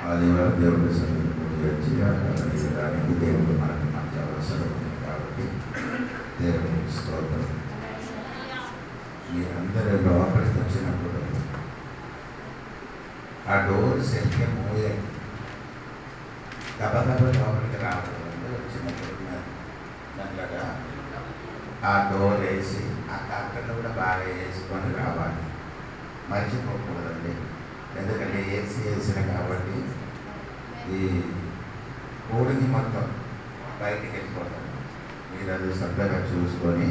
ఆదివారం దేవుడి సన్నిధికి వచ్చి ఆరాధన చేయడానికి దేవుడు మనకు మంచి అవసరం ఉంది కాబట్టి దేవునికి స్తోత్రం. మీరందరూ లోపలికి వచ్చినప్పుడు ఆ డోర్ సరిగ్గా మూయండి. గబగబ లోపలికి రావడం వచ్చినప్పుడు మెల్లగా ఆ డోర్ వేసి ఆ కట్టను కూడా బాగా వేసుకొని రావాలి. మర్చిపోకూడదండి. ఎందుకంటే ఏసీ వేసిన కాబట్టి ఈ కోడిని మొత్తం బయటికి వెళ్ళిపోతాను. మీరు అది శ్రద్ధగా చూసుకొని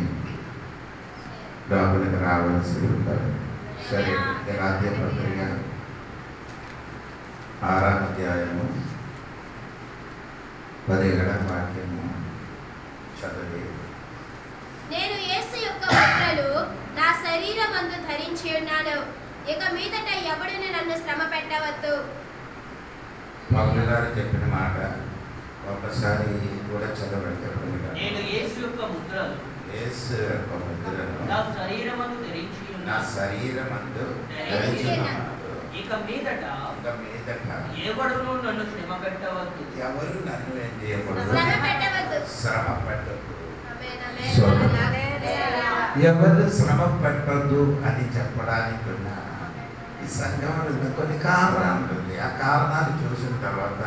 లోపలికి రావాల్సి ఉంటారు. సరే, గలాతీయ పత్రిక 6వ అధ్యాయము 17వ వాక్యము చదివి. నేను యేసు యొక్క ముద్రలు నా శరీరమందు ధరించి ఉన్నాను. ఇక మీదట ఎవడును నన్ను శ్రమ పెట్టవద్దు. పౌలు గారు చెప్పిన మాట ఒకసారి కూడా చదవండి. నేను యేసు యొక్క ముద్రలు నా శరీరమందు ధరించి ఉన్నాను. ఇక మీదట ఎవడును నన్ను శ్రమ పెట్టవద్దు. ఎవరు నన్ను ఏం శ్రమ పెట్టవద్దు. శ్రమ పెట్టద్దు. ఎవరు శ్రమ పెట్టద్దు అని చెప్పడానికి ఉన్న ఈ సంఘంలో కొన్ని కారణాలు ఉంటుంది. ఆ కారణాలు చూసిన తర్వాత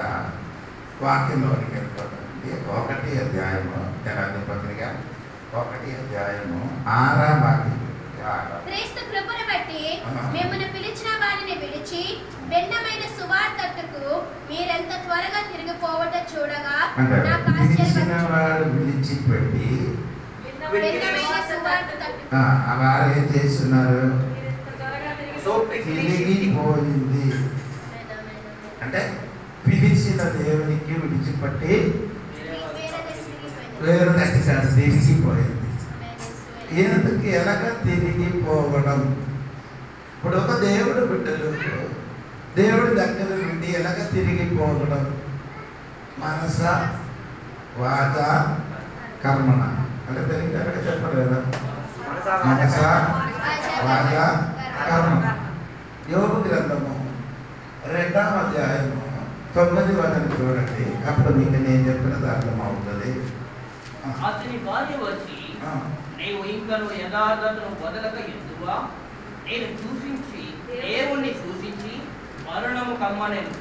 వాక్యంలోనికి వెళ్ళిపోతుంది. 1వ అధ్యాయము గలాతీయ పత్రిక 1వ అధ్యాయము 6వ వాక్యం. క్రీస్తు కృపను బట్టి మిమ్మల్ని పిలిచిన వారిని విడిచి భిన్నమైన సువార్తకు మీరెంత త్వరగా తిరిగిపోవటం చూడగా నాకు ఆశ్చర్యం. విడిచిపెట్టి భిన్నమైన సువార్తకు వారు ఏం చేస్తున్నారు? తిరిగిపోయింది. అంటే పిలిచిన దేవునికి విడిచిపెట్టి వేరే దగ్గర తిరిగిపోయింది. ఎందుకు? ఎలాగ తిరిగిపోవడం? ఇప్పుడు ఒక దేవుడు బిడ్డలు దేవుడి దగ్గర నుండి ఎలాగ తిరిగిపోవడం? మనస వాచ కర్మణ అంటే తెలుగు ఎలాగ చెప్పడు కదా. మనస వాచ కర్మణ. యోబు గ్రంథము 2వ అధ్యాయము 9వ వచనం చూడండి. అప్పుడు మీకు నేను చెప్పిన దాంట్లో అవుతుంది. అతని భార్య వచ్చి, నీవు ఇంకను యథార్థతను వదలక ఎందువా? నేను దేవుణ్ణి దూషించి మరణము కమ్మనేను.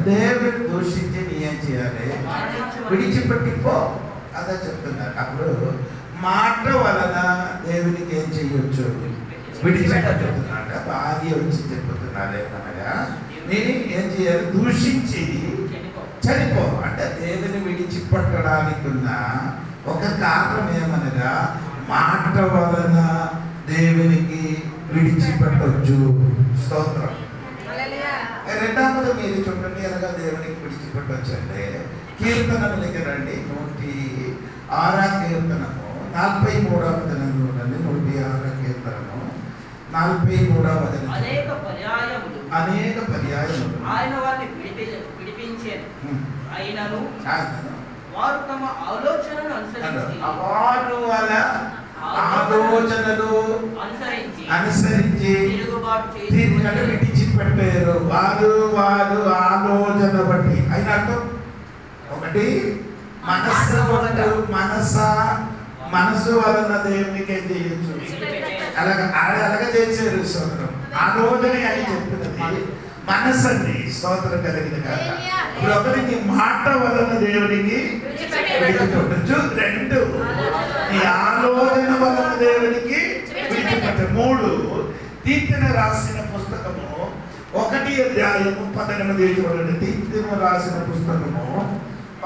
దేవుని దూషించి నీ ఏం చేయాలి? విడిచిపెట్టిపో. అదే చెప్తున్నారు. అప్పుడు మాట వలన దేవునికి ఏం చెయ్యొచ్చు? విడిచిపెట్టుతున్నాడ. భార్య వచ్చి చెప్తున్నారు ఏమనగా నేను ఏం చేయాలి? దూషించి చనిపో. అంటే దేవుని విడిచిపెట్టడానికి ఉన్న ఒక కారణం ఏమనగా మాట వలన దేవునికి విడిచిపెట్టవచ్చు. స్తోత్రం. రెండవది మీరు చూడండి ఎలాగా దేవునికి విడిచిపెట్టవచ్చు అంటే కీర్తనములకి రండి. 106వ కీర్తనము 43వ వచనం చూడండి. 106వ కీర్తనము 43వ వచనం. అనేక పర్యాయములు ఆయన వారిని విడిపించేది. అయినను వారు తమ ఆలోచనలు అనుసరించి విడిచిపెట్టారు. వారు ఆలోచన బట్టి అయిన అర్థం ఒకటి మనసు వలన దేవునికి ఏం చేయొచ్చు? అలాగా చేశారు. స్తోత్రం. ఆలోచన అని చెప్పినది మనసు అండి. స్తోత్రం కలిగింది కాక. ఇప్పుడు ఒకరికి మాట వలన దేవునికి విడిచిపెట్టచ్చు. 2 నీ ఆలోచన వలన దేవునికి విడిచిపెట్టు. 3 తీర్తన రాసిన పుస్తకము 1వ అధ్యాయము 18 చూడండి. తీర్తన రాసిన పుస్తకము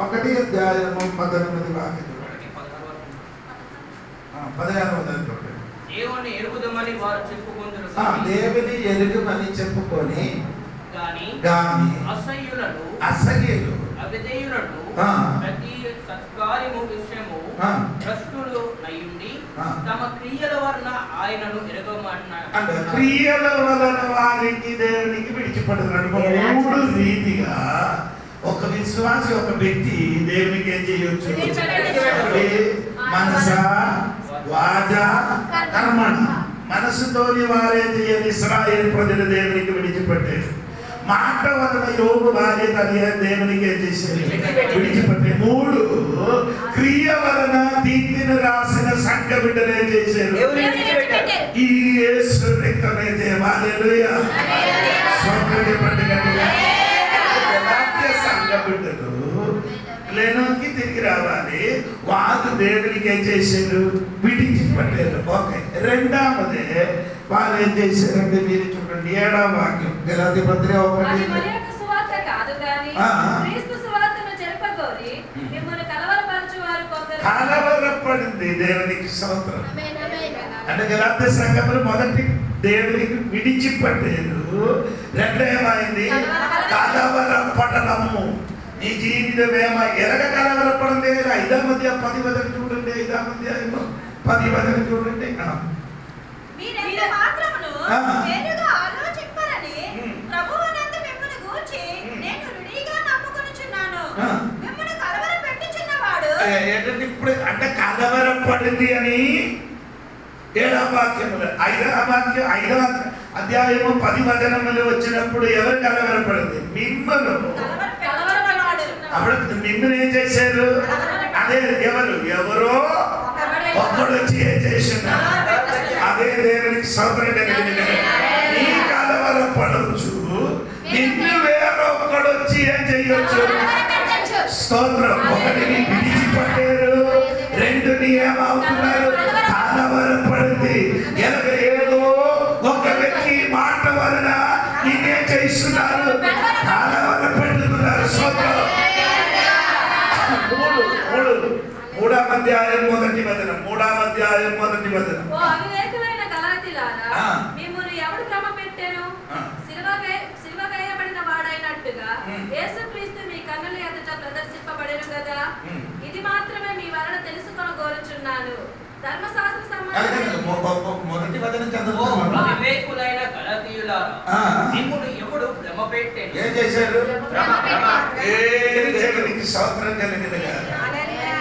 1వ అధ్యాయము 18 వాక్యం చూడండి. 16వ వచనం చూడండి. దేవుని ఎరుగుదమని వారు చెప్పుకొందురు. దేవుని ఎరుగుమని చెప్పుకొని గాని అసహ్యులు అవిధేయులను ప్రతి సత్కార్యము విషయము భ్రష్టులు అయ్యుండి తమ క్రియల వలన ఆయనను ఎరగమన్నారు. క్రియల వలన వారికి దేవునికి విడిచిపెడుతున్నాడు. 3 రీతిగా ఒక విశ్వాసి ఒక వ్యక్తి దేవునికి ఏం చేయొచ్చు? మనస వాచ కర్మణ. మనసుతోని వారేం చేయాలి? ఇశ్రాయేలు ప్రజలు దేవునికి విడిచిపెట్టారు. మాట వలన యోగు భార్య తన దేవునికి ఏం చేసేది విడిచిపెట్టే. 3 క్రియ వలన దీన్ని రాసిన సంఘ బిడ్డలు ఏం చేశారు ఈ యేసు రక్తమే హల్లెలూయా స్వర్గ పండుగ. సంఘ బిడ్డలు లేనోకి తిరిగి రావాలి. వాళ్ళు దేవునికి ఏం చేశారు విడిచిపెట్టారు. ఓకే. రెండవదే వాళ్ళు ఏం చేశారంటే మీరు చూడండి 7వ వాక్యం గలాతీ పత్రిక 1. కలవరపడింది దేవునికి స్తోత్రం. అంటే గలాతీ సంఘములు మొదటి దేవునికి విడిచిపెట్టారు. రెండేమైంది కలవరపడము. నీ జీవితం ఎలాగ కలవరపడింది? 5వ అధ్యాయం 10 వచనం చూడండి. 5వ అధ్యాయం 10 వచనం చూడండి. ఇప్పుడు అంటే కలవరపడింది అని 7వ వాక్యములు 5వ అధ్యాయము 10 వచనములు వచ్చినప్పుడు ఎవరు కలవరపడింది? మిమ్మల్ని. అప్పుడు మిమ్మల్ని ఏం చేశారు? అదే ఎవరో ఒక్కడు వచ్చి ఏం చేస్తున్నారు? అదే దేవునికి స్తోత్రం కలిగింది. నీ కలవరపడవచ్చు, నిన్ను వేరొక్కడు వచ్చి ఏం చేయొచ్చు? స్తోత్రం. 1 విడిచిపట్టారు, 2 ఏమవుతున్నారు? కలవరపడింది. ఏదో ఒక వ్యక్తి మాట వలన నిన్నేం చేస్తున్నారు? కలవరపడుతున్నారు. స్తోత్రం. 3వ అధ్యాయం 1వ వచనం. 3వ అధ్యాయం 1వ వచనం. యేసుక్రీస్తు మీ కన్నుల ఎదుట ప్రదర్శింపబడెను కదా, ఇది మాత్రమే మీ వలన తెలుసుకొని కోరుచున్నాను. ధర్మశాస్త్ర సంబంధమైన మొదటి వచనం అవివేకులైన గలాతీయులారా, మిమ్మును ఎవడు భ్రమపెట్టెను? ఏం చేశారు? దేవునికి స్తోత్రం కలిగింది కదా.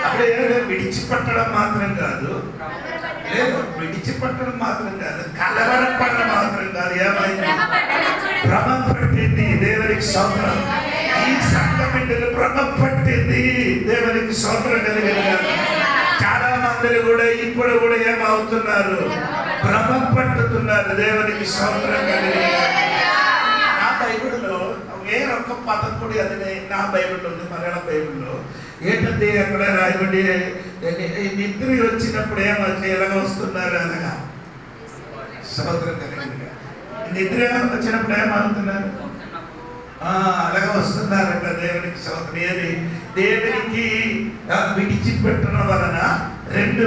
అప్పుడు విడిచిపట్టడం మాత్రం కాదు, లేదు విడిచిపట్టడం మాత్రం కాదు, కలవరపడడం మాత్రం కాదు. ఏమైంది? భ్రమ పట్టింది. దేవునికి స్తోత్రం. ఈ సంఘ బిడ్డలు భ్రమ పట్టింది. దేవునికి స్తోత్రం కలిగింది కదా. చాలా మంది కూడా ఇప్పుడు కూడా ఏమవుతున్నారు? భ్రమ పట్టుతున్నారు. దేవునికి స్తోత్రం కలిగింది. నా బైబిల్లో వేరొక పదం కూడా అది నా బైబిల్లో ఉంది, మలయాళ బైబిల్లో ఏంటంటే అక్కడ రాయబడి నిద్ర వచ్చినప్పుడు ఏమవుతుంది? ఎలాగ వస్తున్నారు? అనగా స్తోత్రం కలిగింది. నిద్ర వచ్చినప్పుడు ఏమవుతున్నారు? అలాగే వస్తున్నారట. దేవునికి స్తోత్రం. ఏది? దేవునికి విడిచిపెట్టడం వలన 2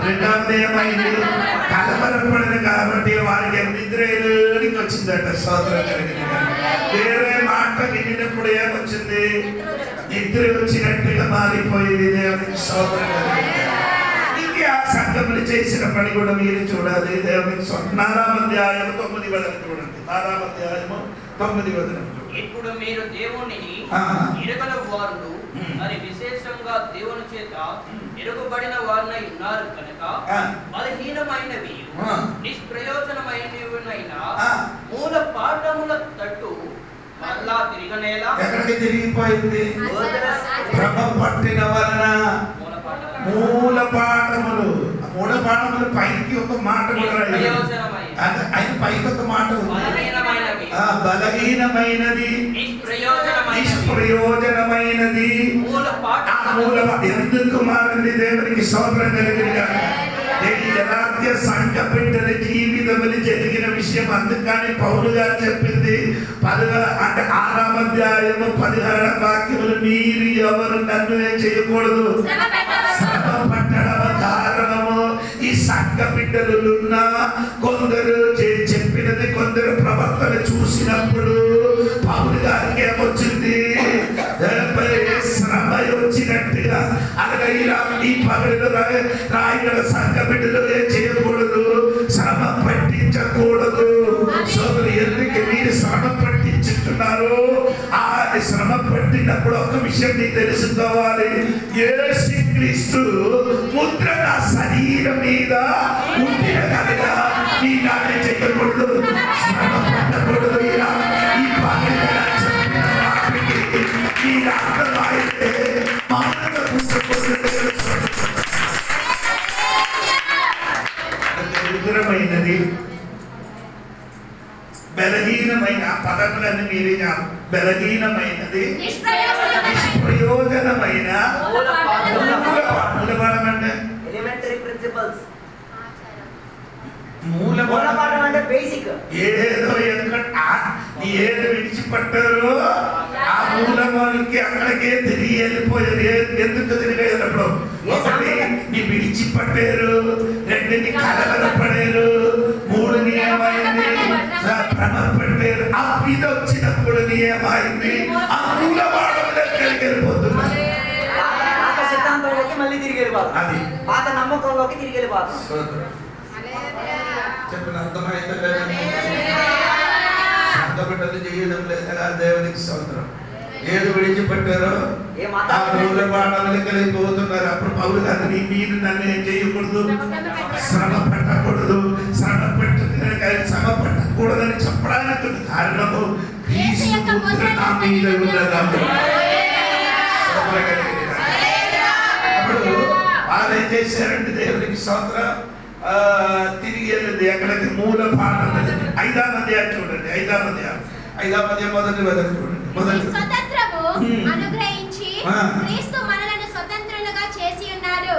రెండవది ఏమైంది? కలవరపడింది కాబట్టి వారికి నిద్రలోనికి వచ్చిందట. స్తోత్రం కలిగింది. వేరే మాట వినినప్పుడు ఏమొచ్చింది? నిద్ర వచ్చినట్టుగా మారిపోయింది. దేవునికి స్తోత్రం కలిగింది. ఆ సంఘములు చేసిన పని కూడా మీరు చూడాలి. దేవునికి 4వ అధ్యాయం 9వ వచనం చూడండి. 4వ అధ్యాయం 9వ వచనం. ఇప్పుడు మీరు దేవునిని ఎరుగల వారు, మరి విశేషంగా దేవుని చేత ఎరుగబడిన వారినై ఉన్నారు కనుక బలహీనమైనవి నిష్ప్రయోజనమైనవినైన మూల పాఠముల తట్టు మరలా తిరగనేలా. ఎక్కడికి తిరిగిపోయింది? భ్రమ పట్టిన వలన మూల పాఠములు. మూల పాఠములు పైకి ఒక మాట కూడా ఆయన పైకి ఒక మాట బలహీనమైనది నిష్ప్రయోజనమైనది. ఎందుకు మారింది? దేవునికి స్తోత్రం కలిగిన యథార్థ సంఘ బిడ్డల జీవితములు జరిగిన విషయం. అందుకని పౌలు గారు చెప్పింది 6వ అధ్యాయం 16వ వాక్యములు, మీరు ఎవరు నన్ను చేయకూడదు, శ్రమ పట్టడం కారణము ఈ సంఘ బిడ్డలున్నా కొందరు చెప్పినది కొందరు ప్రవర్తన చూసినప్పుడు పౌలు గారికి ఏమొచ్చింది? శ్రమ వచ్చినట్టుగా. అలాగే ఈ పగలు రాయగల సంఘ బిడ్డలు ఏం చేయకూడదు? శ్రమ పట్టించకూడదు. సోదరు, ఎందుకు మీరు శ్రమ పట్టించుతున్నారు? ఆ శ్రమ పట్టినప్పుడు ఒక విషయం నీకు తెలుసుకోవాలి. యేసుక్రీస్తు ముద్ర నా శరీరం మీద ఉంటే కనుక నీ నానే చేయకూడదు, శ్రమ పట్టకూడదు. ఇలా బలహీనమైన ఆ పదములన్నీ మీరే బలహీనమైనది, నిష్ప్రయోజనమైన మూలపాఠం అంటే ఎలిమెంటరీ ప్రిన్సిపల్స్. మూలపాఠం అంటే బేసిక్. ఏదో ఏది విడిచిపట్టారో ఆ మూలమానికి అక్కడికే తిరిగి వెళ్ళిపోయారు. ఎందుకు తిరిగేటప్పుడు ఒకటి నీ విడిచిపట్టారు, రెండుని కలవరపడారు, మూడుని ఏమైంది భ్రమ పట్టారు. ఆ ఇది వచ్చినప్పుడు ఏమైంది ఆ మూలపాఠంలో ఎక్కడికి వెళ్ళిపోతున్నారు. పాత సిద్ధాంతంలోకి మళ్ళీ తిరిగి వెళ్ళిపోతాం, అది పాత నమ్మకంలోకి తిరిగి వెళ్ళిపోతాం. చెప్పిన అర్థమైతే బిడ్డలు చేయడం లేదా దేవునికి స్తోత్రం. ఏది విడిచిపెట్టారో ఆ మూలపాఠాలకు వెళ్ళిపోతున్నారు. అప్పుడు పౌలు గారు మీరు నన్ను ఏం చేయకూడదు, శ్రమ పెట్టకూడదు, శ్రమ పెట్టకూడదని చెప్పడానికి కారణము క్రీస్తు పుత్రుడు నా మీద ఉన్నది. అప్పుడు వాళ్ళు ఏం చేశారంటే దేవునికి స్తోత్రం తిరిగి వెళ్ళింది ఎక్కడికి మూల పాఠం 5వ అధ్యాయం చూడండి. 5వ అధ్యాయం మొదటి చూడండి. స్వతంత్రము అనుగ్రహించి క్రీస్తు మనలను స్వతంత్రులుగా చేసి ఉన్నారు.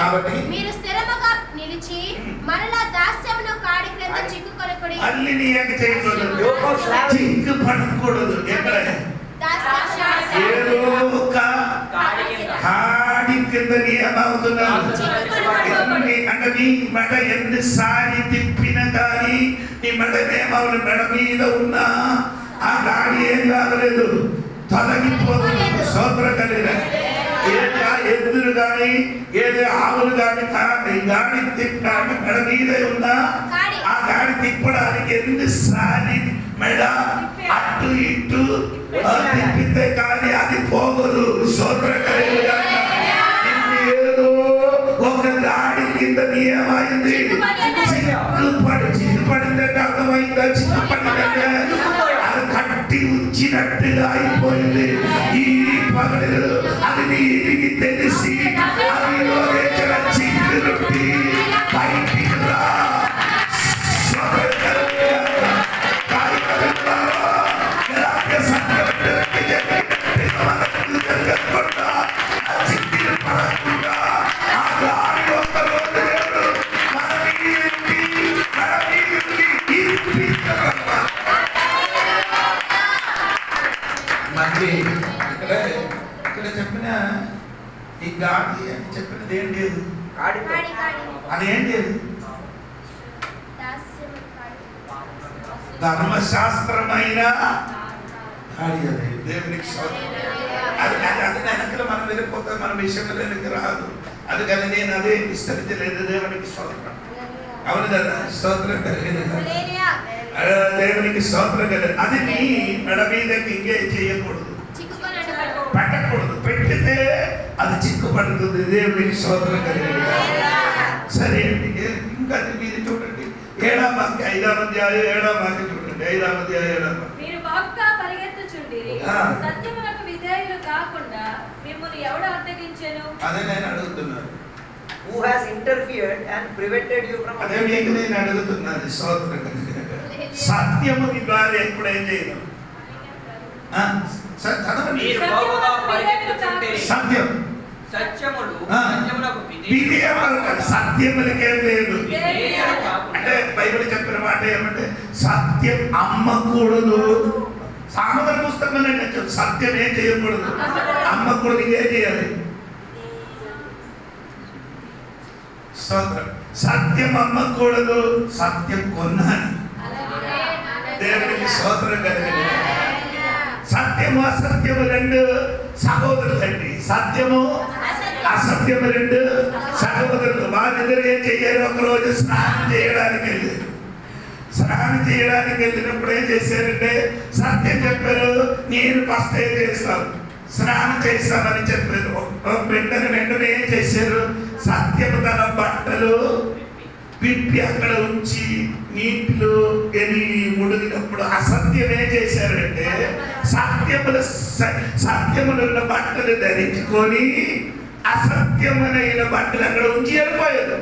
కాబట్టి మీరు స్థిరముగా నిలిచి మనల దాస్యమును కాడి క్రింద చిక్కుకొనకుడి. అల్లి నీయక చేయకూడదు, చిక్కుపడకూడదు. ఎక్కడ కాడి కింద నియమవుతున్నారు. అంటే నీ మెడ ఎన్నిసారి తిప్పిన కానీ నీ మెడ ఏమవును, మెడ మీద ఉన్న ఆ గాడి ఏం కావలేదు, తొలగిపోతుంది. స్తోత్రం కలిగిన ఎద్దులు కానీ ఏదో ఆవులు కానీ గాడి తిప్పడానికి మెడ మీద ఉన్న ఆ గాడి తిప్పడానికి ఎన్నిసారి మెడ అటు ఇటు తిప్పితే కానీ అది పోగదు. స్తోత్రం కలిగిన ఏదో ఒక గాడి కింద ఏమైంది, చిక్కుపడిందంటే అర్థమైందా? చిక్కుపడిందంటే అది కట్టి ఉంచినట్టుగా అయిపోయింది. ఈ పగలు అది నీరికి తెలిసి అదిలో చిక్కురుట్టి బయటికి రా. ఇక్కడ చెప్పిన ఈ గాడి అని చెప్పినది ఏంటి, అదేంటి? ధర్మశాస్త్రమైన గాడి అది దేవునికి అది వెనకలు మనం వెళ్ళిపోతాం, మన విషయంలో వెనక్కి రాదు. అందుకని నేను అదే విస్తరించలేదు. దేవునికి స్తోత్రం. అవును కదా, స్తోత్రం కలిగింది. దేవునికి స్తోత్రం కలిగింది. అది నీ మెడ మీదకి ఇంకే చేయకూడదు, పెట్టకూడదు. పెట్టితే అది చిక్కుపడుతుంది. దేవునికి స్తోత్రం కలిగింది. సరే అండి, ఇంకా మీరు చూడండి 7వ అధ్యాయం 5వ అధ్యాయం 7వ వాక్యం చూడండి. 5వ అధ్యాయం 7వ మీరు బాగుగా పరిగెత్తుచుండిరి, సత్యమునకు విధేయులు కాకుండా మిమ్మల్ని ఎవడు అడ్డగించెను? అదే నేను అడుగుతున్నాను. Who has interfered and prevented you from? అదే మీకు నేను అడుగుతున్నాను. స్తోత్రం కలిగింది. సత్యము ద్వారా ఎప్పుడేం చేయను, సత్యం సత్యములకేం లేదు. అంటే బైబిల్ చెప్పిన మాట ఏమంటే సత్యం అమ్మకూడదు. సామెతల పుస్తకం అంటే సత్యం ఏం చేయకూడదు, అమ్మకూడదు. ఏం చేయాలి? సత్యం అమ్మకూడదు, సత్యం కొన్నాను. దేవునికి స్తోత్రం కలిగింది. సత్యము అసత్యము రెండు సహోదరులండి. సత్యము అసత్యము రెండు సహోదరులు. వాళ్ళిద్దరు ఏం చెయ్యారు, ఒకరోజు స్నానం చేయడానికి వెళ్ళారు. స్నానం చేయడానికి వెళ్ళినప్పుడు ఏం చేశారంటే సత్యం చెప్పారు, నేను ఫస్ట్ ఏం చేస్తాను, స్నానం చేస్తామని చెప్పారు. వెంటనే ఏం చేశారు, సత్యము తన బట్టలు విప్పి అక్కడ ఉంచి నీటిలో ముడిగినప్పుడు అసత్యం ఏం చేశారంటే సత్యములున్న బట్టలు ధరించుకొని అసత్యమైన బట్టలు అక్కడ ఉంచి వెళ్ళిపోయారు.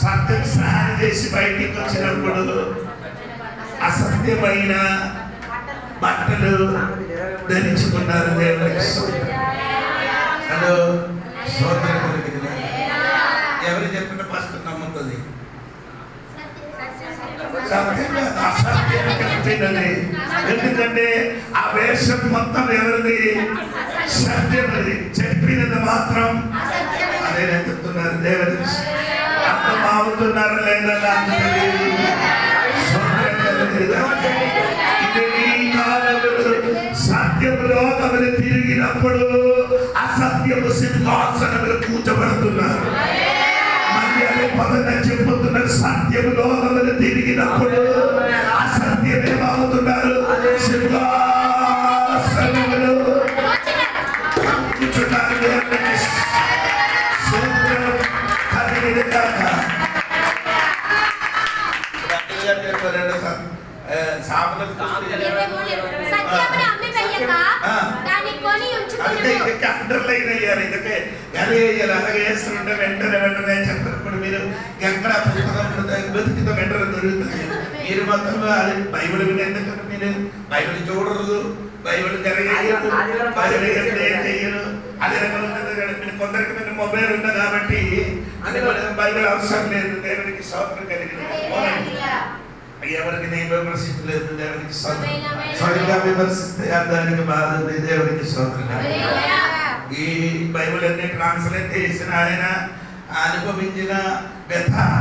సత్యం స్నానం చేసి బయటికి వచ్చినప్పుడు అసత్యమైన బట్టలు ధరించుకున్నారు దేవునికి. హలో, స్తోత్రం కలుగును. ఎవరు చెప్పిన ఫస్ట్ నమ్ముతుంది? అసత్యం కల్పినది. ఎందుకంటే ఆ వేషం మొత్తం ఎవరిది? సత్యమది. చెప్పినది మాత్రం అదే చెప్తున్నారు దేవుని. అర్థం అవుతున్నారు లేదా నాకు తెలియదు. సత్యములో కమలు తిరిగినప్పుడు అసత్యము సింహాసనములు కూర్చబడుతున్నారు. మళ్ళీ అదే పదంగా చెప్పుతున్నారు. సత్యములో కమలు తిరిగినప్పుడు అసత్యమేమవుతున్నారు? సింహాసనములు కూర్చున్నారు. అండర్లైన్ అయ్యారు. ఇదకే గది వేయాలి. అలాగే వేస్తుంటే వెంటనే చెప్పినప్పుడు మీరు ఎక్కడ పుస్తకం వెతికితో వెంటనే దొరుకుతుంది. మీరు మొత్తం అది బైబిల్ వినేందుకంటే మీరు బైబిల్ చూడరు, బైబిల్ గరగేయరు, బైబిల్ చేయరు. అదే రకంగా మీరు కొందరికి మీరు మొబైల్ ఉంది కాబట్టి అది బైబిల్ అవసరం లేదు. దేవునికి స్తోత్రం కలిగిన ఎవరికి నేను విమర్శించలేదు. దేవునికి సరిగా విమర్శిస్తే దానికి బాధ ఉంది. దేవునికి స్తోత్రం. ఈ బైబిల్ అన్ని ట్రాన్స్లేట్ చేసిన ఆయన అనుభవించిన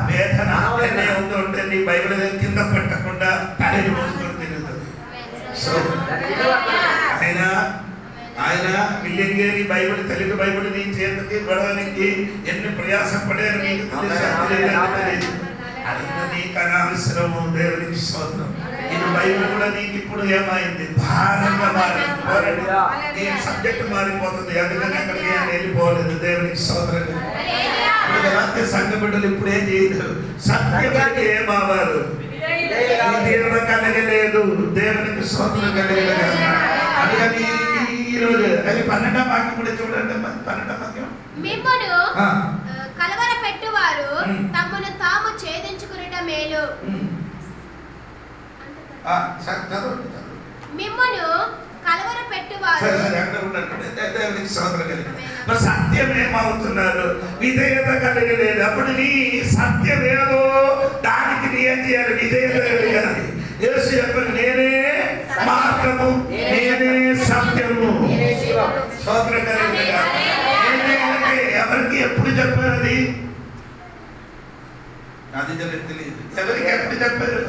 వేదన ఉంటే నీ బైబిల్ కింద పెట్టకుండా తలని మోసుకొని తిరుగుతుంది. సో ఆయన మిలియన్ గారి బైబిల్ తెలుగు బైబిల్ నీ చేతికి పడడానికి ఎన్ని ప్రయాసం పడారు మీకు తెలియదు. అది నీకు అనవసరము. దేవునికి స్తోత్రం. ఇది బైబిల్ కూడా నీకు ఇప్పుడు ఏమైంది? భారంగా మారిపోయింది. నీ సబ్జెక్ట్ మారిపోతుంది. అందుకని అక్కడికి వెళ్ళిపోలేదు. దేవునికి స్తోత్రం. సంఘ బిడ్డలు ఇప్పుడు ఏం చేయలేదు. సత్యానికి ఏమవ్వాలి? కలగలేదు. దేవునికి స్తోత్రం కలిగలేదు. అందుకని ఈరోజు అది 12వ వాక్యం కూడా చూడండి. 12వ వాక్యం మిమ్మును కలవరపెట్టువారు తమను తాము ఛేదించుకునుట మేలు. మిమ్మును కలవరపెట్టువారు సత్యం ఏమవుతున్నారు? విధేయత కలిగలేదు. అప్పుడు నీ సత్యమేదో దానికి నీ ఏం చేయాలి? విధేయత కలిగాలి. యేసు చెప్పారు, నేనే మార్గము, నేనే సత్యము. స్తోత్రం కలిగిన ఎవరికి ఎప్పుడు చెప్పారు? అది తెలియదు. ఎవరికి ఎప్పుడు చెప్పారు?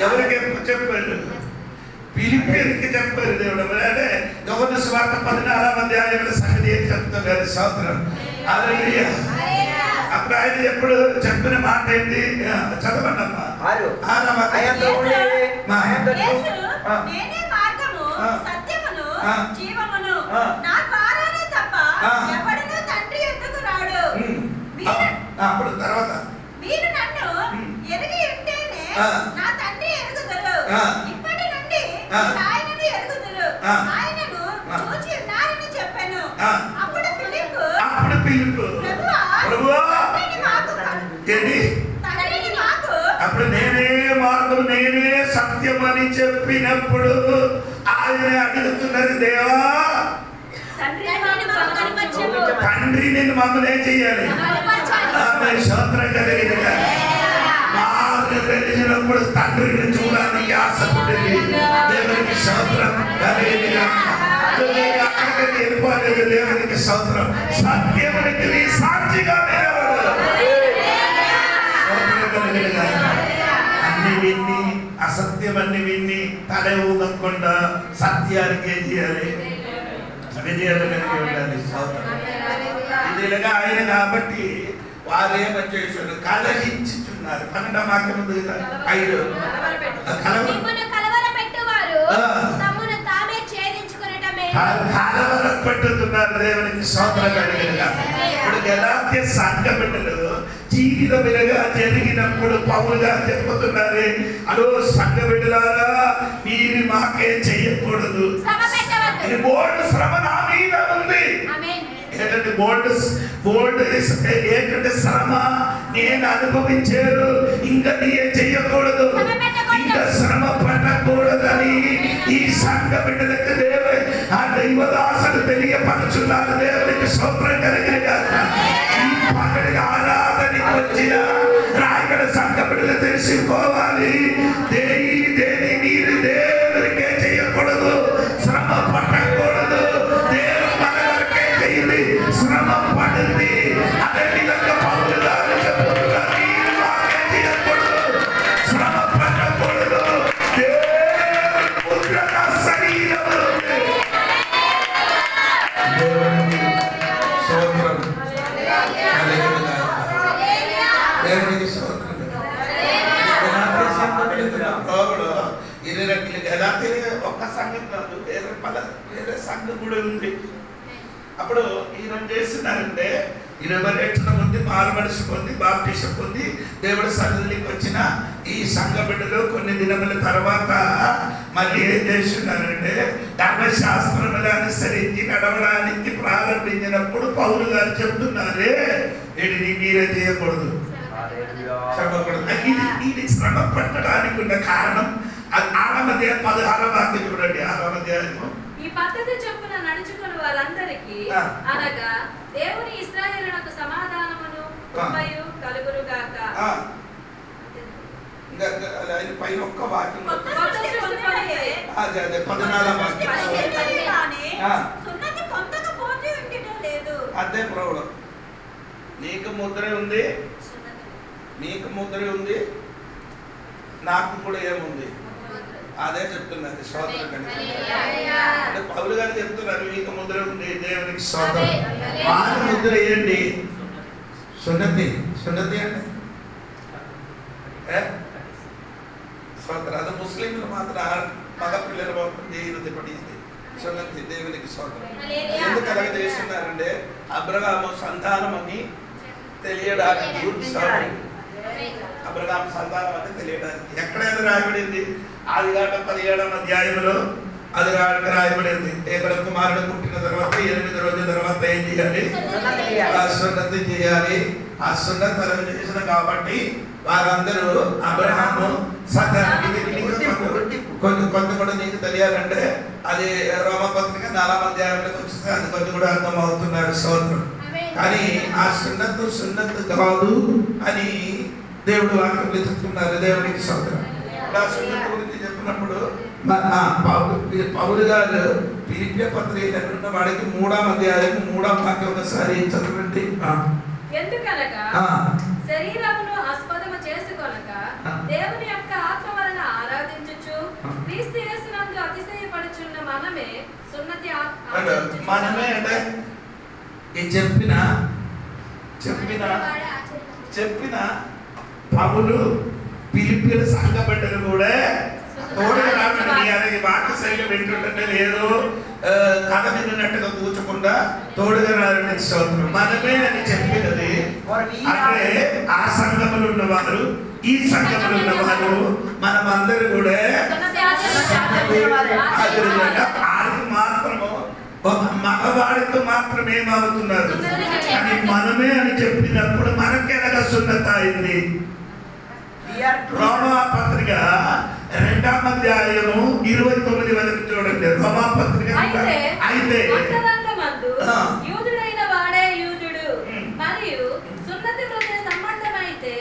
ఎవరికి ఎప్పుడు చెప్పారు? ఫిలిప్పీయులకు చెప్పారు దేవుడు. అంటే యోహాను సువార్త 16వ అధ్యాయంలో సంగతి ఏం చెప్తున్నారు? స్తోత్రం. హల్లెలూయా. అప్పుడు ఆయన ఎప్పుడు చెప్పిన మాట ఏంటి? చదవండి అమ్మా. 6వ అధ్యాయంలో నేనే మార్గము, సత్యమును, జీవమును, నా ద్వారానే తప్ప ఎవడునూ తండ్రి యొద్దకు రాడు. అప్పుడు తర్వాత మీరు నన్ను ఎరిగి ఉంటేనే నా తండ్రి ఎరుగుదురు. ఇప్పటి నుండి ఆయనను ఎరుగుదురు. ఆయనను చూచి ఉన్నారని చెప్పాను. అప్పుడు ఫిలిప్పు ప్రభువా తండ్రిని మాకు అప్పుడు నేనే మార్గం, నేనే సత్యం అని చెప్పినప్పుడు ఆయన అడుగుతున్నారు, దేవా తండ్రి నేను మమ్మల్ని ఏం చెయ్యాలి? స్తోత్రం కలిగిన వెళ్ళినప్పుడు తండ్రిని చూడడానికి ఆశపడింది. దేవునికి స్తోత్రం కలిగిన వెళ్ళిపోలేదు. దేవునికి స్తోత్రం. సత్యమునికి సాక్షిగా అన్ని విన్ని అసత్యమన్ని విన్ని తల ఊగకుండా సత్యానికి ఏం చేయాలి? విజయాలు కలిగి ఉండాలి. ఇదిగా ఆయన కాబట్టి వారు ఏమని చేశారు? కలహించుచున్నారు. 12వ వాక్యం ఉంది కదా, 5 కలవరపెట్టుతున్నారు. దేవునికి స్తోత్రం కలిగిన ఇప్పుడు గలాత్య సంఘ బిడ్డలు జీవితములుగా జరిగినప్పుడు పౌలుగా చెప్పుతున్నారు, అదో సంఘ బిడ్డలారా మీరు మాకేం చెయ్యకూడదు. శ్రమ నా మీద ఉంది. ఏంటంటే బోల్డ్ ఏంటంటే శ్రమ నేను అనుభవించారు, ఇంకా నేను చెయ్యకూడదు, ఇంకా శ్రమ పడకూడదని ఈ సంఘ బిడ్డలకు ఆ దైవదాసులు తెలియపరుచున్నారు. దేవునికి స్తోత్రం కలిగిన గాక. ఈ పగడి ఆరాధనకి వచ్చిన రాయగడ సంఘ బిడ్డలు తెలుసుకోవాలి, దేని మీరు దేవునికే చేయకూడదు, శ్రమ పడకూడదు. దేవుడు మన వరకే చేయండి, శ్రమ పడింది. అదే విధంగా పౌలు గారు చెప్తున్నారు, మీరు వాకే చేయకూడదు, శ్రమ పడకూడదు. దేవుని ముద్రణ శరీరము. దేవునికి స్తోత్రం కలిగిన గాక. దేవునికి స్తోత్రం. ఒక్క సంఘం కాదు, వేరే సంఘం కూడా ఉంది. అప్పుడు ఈయన చేస్తున్నారంటే 20 లక్షల మంది మారుమనసు పొంది బాప్టిజం పొంది దేవుడి సన్నిధికి వచ్చిన ఈ సంఘ బిడ్డలు కొన్ని దినముల తర్వాత మళ్ళీ ఏం చేస్తున్నారంటే ధర్మశాస్త్రములు అనుసరించి నడవడానికి ప్రారంభించినప్పుడు పౌలు గారు చెప్తున్నారే, వీటిని మీరే చేయకూడదు, ఇది శ్రమ పట్టడానికి ఉన్న కారణం. 16వ వాక్యం చూడండి. 6వ అధ్యాయము. ఈ పద్ధతి చొప్పున నడుచుకుని వారందరికీ అనగా దేవుని ఇశ్రాయేలునకు సమాధానమును కృపయు కలుగును గాక. పైన ఒక్క వాక్యం 14వ అదే ప్రాబ్లం. నీకు ముద్ర ఉంది, నీకు ముద్ర ఉంది, నాకు కూడా ఏముంది అదే చెప్తున్నది. స్తోత్రం. అంటే పౌలు గారు చెప్తున్నారు, మీకు ముద్ర ఉంది, దేవునికి స్తోత్రం. మాకు ముద్ర ఏంటి? సున్నతి. సున్నతి అంటే స్తోత్రం. అది ముస్లింలు మాత్రం మగ పిల్లల దేవుని పడింది సున్నతి. దేవునికి స్తోత్రం. ఎందుకు అలాగే చేస్తున్నారంటే అబ్రహాము సంతానం అని తెలియడానికి. అబ్రహాము సంతానం అని తెలియడానికి ఎక్కడైనా రాయబడింది. ఆదికాండం 17వ అధ్యాయంలో అది రాయబడింది. ఇక్కడ కుమారుడు పుట్టిన తర్వాత 8 రోజుల తర్వాత ఏం చేయాలి? ఆ సున్నతి చేయాలి. ఆ సున్నతి అలా చేసిన కాబట్టి వారందరూ అబ్రహాము సంతానానికి కొంత కూడా నీకు తెలియాలంటే అది రోమపత్రిక 4వ అధ్యాయంలోకి వచ్చింది. అది కొంచెం కూడా అర్థం అవుతున్నారు. స్తోత్రం. కానీ ఆ సున్నతు కాదు అని దేవుడు వాక్యంలో చెప్తున్నారు. దేవునికి స్తోత్రం. ఆ సున్నతి గురించి చెప్పినప్పుడు పౌలు గారు ఫిలిప్పీ పత్రిక ఉన్న వాడికి 3వ అధ్యాయం 3వ వాక్యం ఒకసారి చదవండి. ఎందుకనగా శరీరమును ఆస్పదము చేసుకొనక దేవుని యొక్క ఆత్మ వలన ఆరాధించుచు క్రీస్తు యేసునందు అతిశయపడుచున్న మనమే సున్నతి మనమే అంటే చెప్పిన పౌలు ఫిలిప్పీల సంఘ బిడ్డలు కూడా తోడుగా రావడానికి వాక్య శైలి వింటుంటే లేదు కథ విన్నట్టుగా కూర్చోకుండా తోడుగా రావడానికి స్తోత్రం. మనమే అని చెప్పినది అంటే ఆ సంఘములు ఉన్నవారు, ఈ సంఘములు ఉన్నవారు, మనమందరూ కూడా ఆడికి మాత్రము ఒక మగవాడితో మాత్రమే ఏమవుతున్నారు. కానీ మనమే అని చెప్పినప్పుడు మనకెలాగా సున్నత అయింది. రోమా పత్రిక 2వ అధ్యాయము 29 వరకు చూడండి. రోమా పత్రిక అయితే యూదుడైన వాడే యూదుడు మరియు సున్నతి హృదయ సంబంధమైతే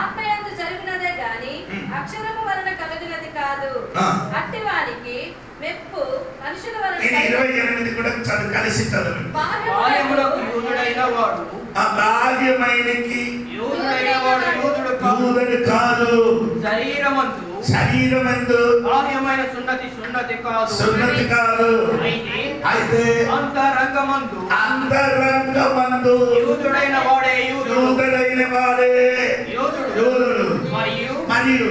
ఆత్మయందు జరిగినదే గాని అక్షరము వలన కలిగినది కాదు. అట్టి వారికి మెప్పు మనుషుల వలన 28 కూడా కలిసి చదవండి. బాల్యములకు యూదుడైన వాడు బాల్యమైనకి యూదుడైన వాడు యూదుడు కాదు. శరీరమందు బాహ్యమైన సున్నతి కాదు. అయితే అంతరంగమందు యూదుడైన వాడే యూదుడు మరియు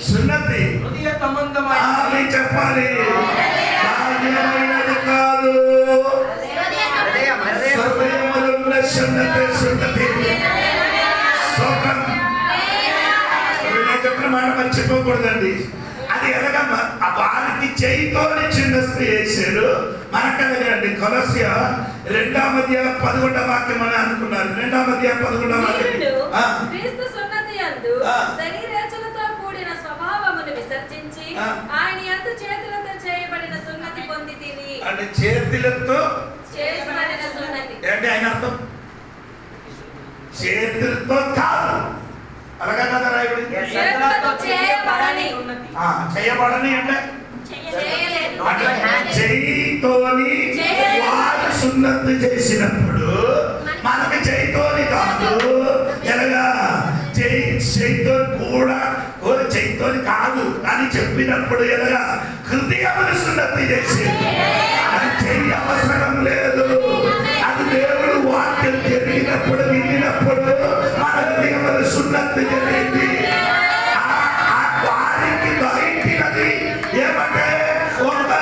సున్నతి హృదయ సంబంధమైన చెప్పాలి. బాహ్యమైనది కాదు, హృదయములో సున్నతి. చెప్పిన మాట మర్చిపోకూడదండి. అది ఎలాగ వారి మనకి చేయితోని చిన్న చేశారు. మనకలగండి కొలస్య 2:11 వాక్యం అని అనుకున్నారు. 2:11 వాక్యం క్రీస్తు సున్నతి యందు శరీరేచ్ఛలతో కూడిన స్వభావమును విసర్జించి ఆయన యందు చేతులతో చేయబడిన సున్నతి పొందితిరి. అంటే చేతులతో చేయబడిన సున్నతి ఏంటి ఆయన అర్థం? చేతులతో కాదు, అలాగే కదా రాయబడింది. చేయబడని అంటే చేయితోని వారు సున్నతి చేసినప్పుడు మనకి చేయితోని కాదు, ఎలాగా చేయితో కూడా చేయితోని కాదు అని చెప్పినప్పుడు ఎలాగా హృదయమును సున్నతి చేసి అది చెయ్యి అవసరం లేదు. అది దేవుడు వాక్యం జరిగినప్పుడు వినినప్పుడు మన హృదయమును సున్నతి జరిగింది. వారికి దొరికినది ఏమంటే ఒక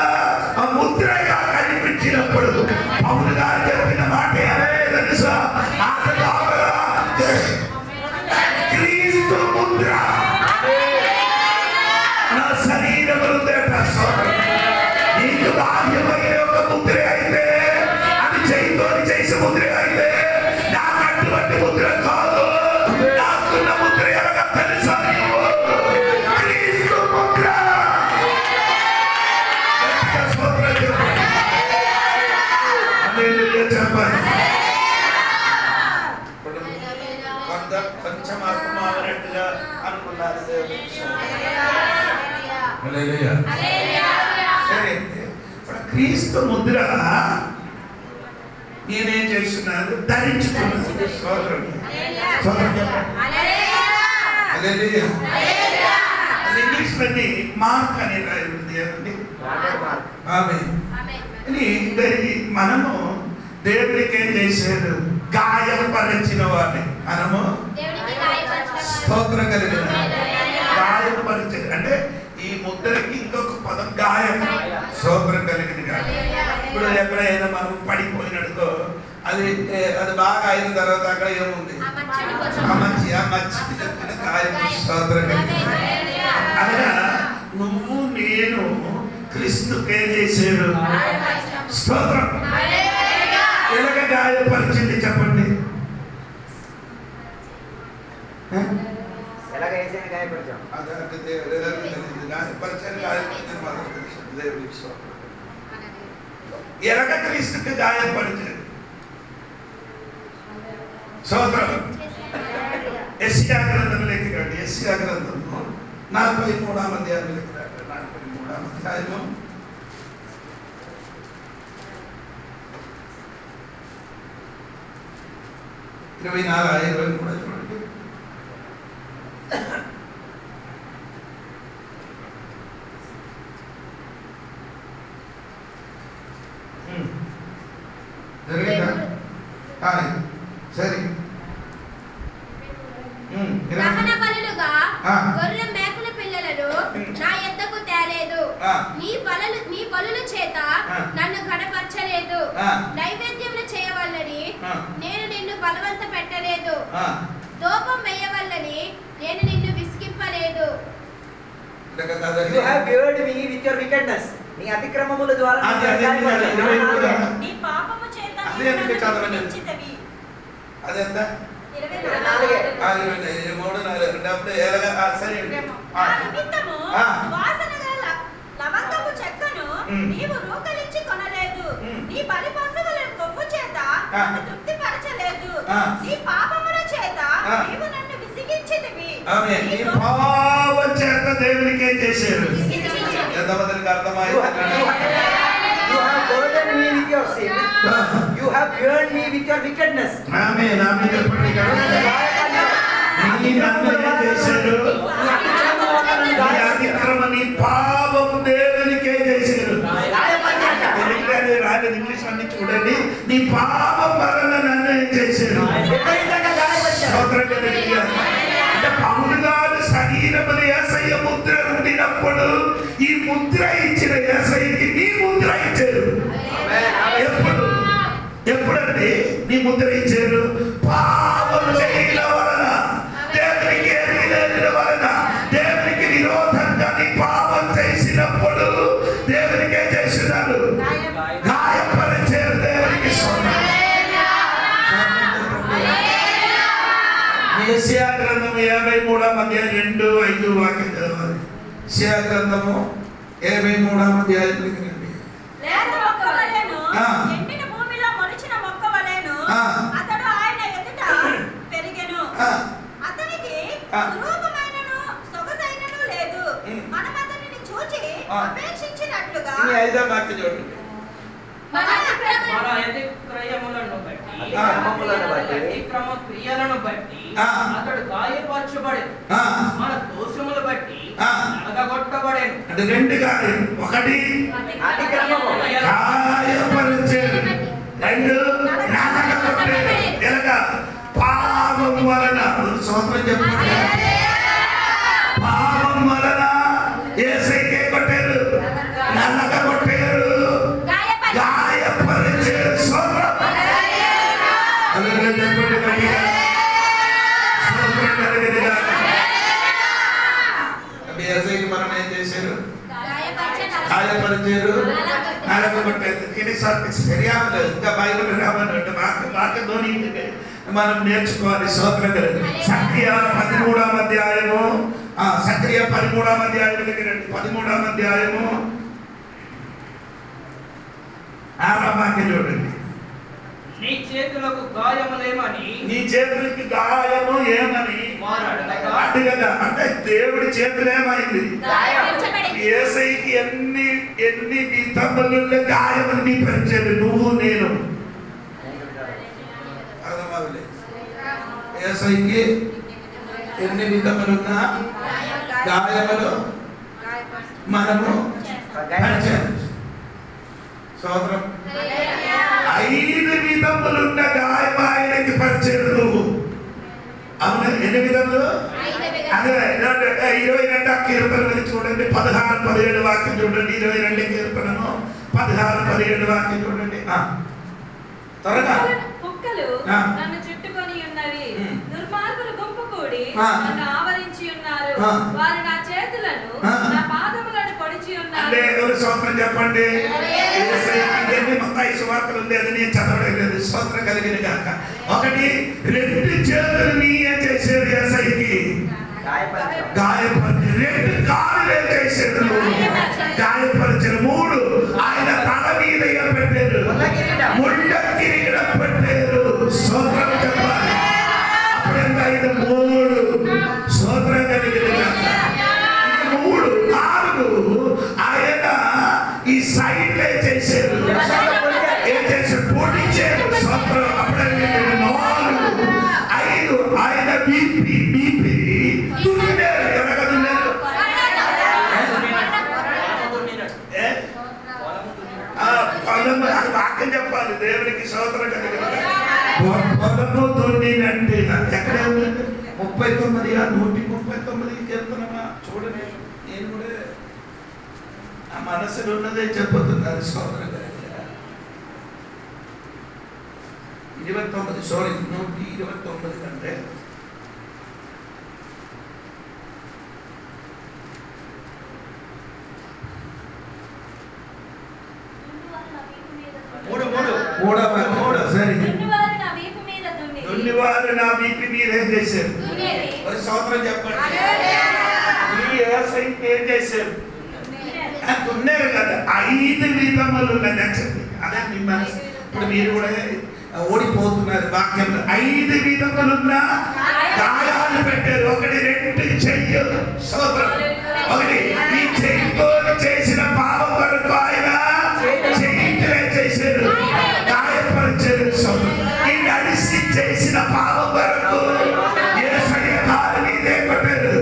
ముద్రగా కనిపించినప్పుడు పౌలు గారు చెప్పిన మాట ఏమే తెలుసా? క్రీస్తు ముద్ర నా శరీరములు నీకు బాధ్యమైన ఒక ముద్ర అయితే, అది చేయితోని చేసే ముద్ర అయితే నాకు అటువంటి ముద్ర కాదు. నాకున్న ముద్ర ఎలాగా తెలుసా? క్రీస్తు ముద్ర. చెప్పండి. కొంచెం అర్థమవునట్టుగా అనుకున్నారు. క్రీస్తు ముద్ర నేనేం చేస్తున్నాను? ధరించుకున్నాను. ఇంగ్లీష్ లోని మార్క్ అని రాయింది అండి. మనము దేవుడికి ఏం చేశాడు? గాయపరిచిన వాడిని మనము స్తోత్రం కలిగిన గాయపరిచాడు. అంటే ఈ ముద్రకి ఇంకొక పదం గాయం, స్తోత్రం కలిగిన గాయం. ఇప్పుడు ఎక్కడైనా మనం పడిపోయినట్టుకో అది బాగా అయిన తర్వాత అక్కడ ఏముంది? మచ్చి చెప్పిన గాయం, స్తోత్రం కలిగిన. అనగా నువ్వు నేను క్రీస్తుకి ఏం చేశాడు? స్తోత్రం. ఎలాగ గాయపరిచింది చెప్పండి? ఎలాగ క్రీస్తుకి గాయపరిచాడు? స్తోత్రం. యెషయా గ్రంథంలోకి రండి. యెషయా గ్రంథము 43వ అధ్యాయంలోకి రండి. 43వ అధ్యాయము 24-23 కూడా చూడండి. జరిగిందా? సరే. దహన బలులుగా గొర్రె మేకల పిల్లలను నా యొద్దకు తేలేదు. నీ బలుల చేత నన్ను ఘనపరచలేదు. నైవేద్యములు చేయవల్లని నేను నిన్ను బలవంత పెట్టలేదు. దూపం వేయవల్లని నేను నిన్ను విసిగింపలేదు. You have girded me with your wickedness. నీ అతిక్రమముల ద్వారా నీ పాపము చేత నిందించితివి. అదెంత? 24 వాసనగల లవంగపు చెక్కను నీవు రూకలించి కొనలేదు. నీ బలి పశువుల కొవ్వు చేత నన్ను తృప్తిపరచలేదు. నీ పాపముల చేత నీవు నన్ను విసిగించితివి. నీ పాపం చేత దేవునికి ఏం చేశారు? ఎంతమందికి అర్థమైంది? You have burdened me with your sin. You have girded me with your wickedness. ఆమేన్. ఆమేన్. చెప్పండి. నీ పాపం దేవునికి ఏం చేశారు? రాలేదు ఇంగ్లీష్ అన్ని చూడండి. నీ పాపం వలన నన్ను ఏం చేశారు? అంటే పౌలు గారు శరీరములు యేసయ్య ముద్ర ఉండినప్పుడు ఈ ముద్ర ఇచ్చిన యేసయ్యకి నీ ముద్ర ఇచ్చారు. ఎప్పుడండి నీ ముద్ర ఇచ్చారు? పాపం చేయడం వలన, దేవునికి ఎరిగిన వలన, దేవునికి విరోధంగా నీ పాపం చేసినప్పుడు అధ్యాయం 2:5 వాక్యం చదవాలి. యెషయా గ్రంథము 23వ అధ్యాయానికి రండి. లేత మొక్క వలెను, ఆ. ఎండిన భూమిలో మొలిచిన మొక్క వలెను, ఆ. అతడు ఆయన ఎదుట పెరిగెను. ఆ, అతనికి ఆ. రూపమైనను సొగసైనను లేదు. మనం అతనిని చూచి ఆ. అపేక్షించినట్లుగా ఈ 5వ వాక్యం చూడండి. మన మన అతిక్రయములను బట్టి, ఆ. అతిక్రమ క్రియలను బట్టి ఆ. అతడు గాయపరచబడెను. ఆ, మన దోషములు బట్టి ఆ. నలగగొట్టబడెను. అంటే 2 కాదు, 1 అతిక్రమము. గాయపరిచేది, 2 నలగగొట్టేది. ఎలాగా? పాపం వలన. స్తోత్రం చెప్పండి. పాపం వలన యేసయ్యకే కొట్టారు, నలగగొట్టారు, గాయపరిచేది. స్తోత్రం. హల్లెలూయా చెప్పండి గట్టిగా. స్తోత్రం కలుగును గాక. అంటే యేసయ్యకి మనం ఏం చేశారు? గాయపరిచారు, నలగగొట్టారు. ఎన్నిసార్లు శరీరం ఇంకా బైబిల్ రావాలంటే వాక్యంలోని మనం నేర్చుకోవాలి. స్తోత్రం కలుగును. సత్య 13వ అధ్యాయము, సత్య 13వ అధ్యాయం దగ్గర 13వ అధ్యాయము 6వ వాక్యం చూడండి. నీ చేతులకు గాయములేమని నీ చేతులకి గాయము ఏమని వారు అడగగా, అడగగా, అంటే దేవుడి చేతులు ఏమైంది? యేసయ్యకి ఎన్ని విధములున్న గాయములు నీ పరిచయం. నువ్వు నేను అర్థమవులే. యేసయ్యకి ఎన్ని విధములున్న గాయములు మనము పరిచయం. సోదరం, 5 విధములున్న గాయం ఆయనకి పరిచయం. నువ్వు అవును. ఎన్ని విధములు? అదే 22 కీర్తన చూడండి. 16-17 వాక్యం చూడండి. 22 కీర్తనను 16-17 వాక్యం చూడండి. త్వరగా. కుక్కలు ఆ. నన్ను చుట్టుకొని ఉన్నవి, ఉమ్. దుర్మార్గులు గుంపు కూడి ఆ. నన్ను ఆవరించి ఉన్నారు. ఆ. వారు నా చేతులను ఆ. నా పాదములను పొడిచి అంటే ఉన్నారు. ఎవరు స్తోత్రం చెప్పండి. యేసయ్యకి మత్తయి సువార్తలు ఉంది, అది నేను చదవడం లేదు. స్తోత్రం కలిగిన గాక. 1 2 చేతులని ఏం చేశారు? యేసయ్యకి గాయపరిచి. 2 కాళ్ళు ఏం చేశారు? గాయపరిచారు. 3 ఆయన తల మీద ఏం పెట్టారు? ముళ్ళ కిరీటం పెట్టారు. స్తోత్రం చెప్పాలి. అప్పుడెంత? ఇది 3. స్తోత్రం కలిగిన గాక. 3 4 ఆయన ఈ సైడ్ చేశారు. ఏం చేశారు? పొడిచారు. స్తోత్రం. అప్పుడే 4 5 ఆయన బీపీ దున్నారు. ఎలాగ దున్నారు? ఏ? పొలము. అది వాక్యం చెప్పాలి. దేవునికి స్తోత్రం కలిగిన పొలము దున్నినట్టు. ఎక్కడే ఉందండి? 39 139 చెప్తున్నామా? చూడండి. నేను కూడా ఆ మనసులో ఉన్నదే చెప్పుతున్నారు. స్తోత్రం కలిగిన 29 సారీ 129 కంటే మూడవ సరే. దున్నువారు నా వీపు మీద దున్ని దున్నివారు నా వీపు మీద ఏం చేశారు? దున్నేది. మరి స్తోత్రం చెప్పండి. ఈ యేసయ్యకి ఏం చేశారు? దున్నారు కదా. 5 విధములు నచ్చండి. అదే మీ మనసు. ఇప్పుడు మీరు కూడా ఓడిపోతున్నారు వాక్యంలో. 5 విధములున్న గాయాలు పెట్టారు. 1 2 చెయ్యి. స్తోత్రం. 1 ఈ చెయ్యితో చేసిన పాపం వరకు ఆయన చెయ్యితో చేశారు, గాయపరిచారు. స్తోత్రం. ఈ నడిసి చేసిన పాపం వరకు యేసయ్య కాలు మీదే కొట్టారు.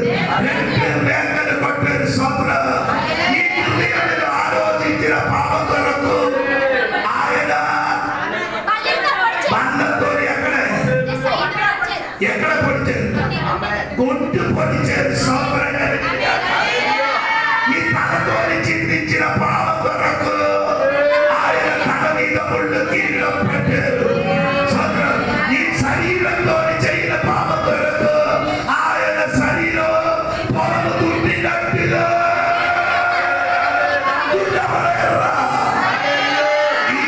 2 వేగలు కొట్టారు. స్తోత్రం. ఈ హృదయంలో ఆలోచించిన పాపం వరకు ఆయన బంధంతో ఎక్కడ పొడిచారు? గొంతు పొడిచారు. స్తోత్రంగా ఈ తలతో చింతించిన పాపం కొరకు ఆయన తల మీద ముళ్ళు కిరీటం పెట్టారు. స్తోత్రం. ఈ శరీరంతో చేయని పాపం కొరకు ఆయన శరీరం పొలము దున్నినట్టుగా దున్నబడేరా. ఈ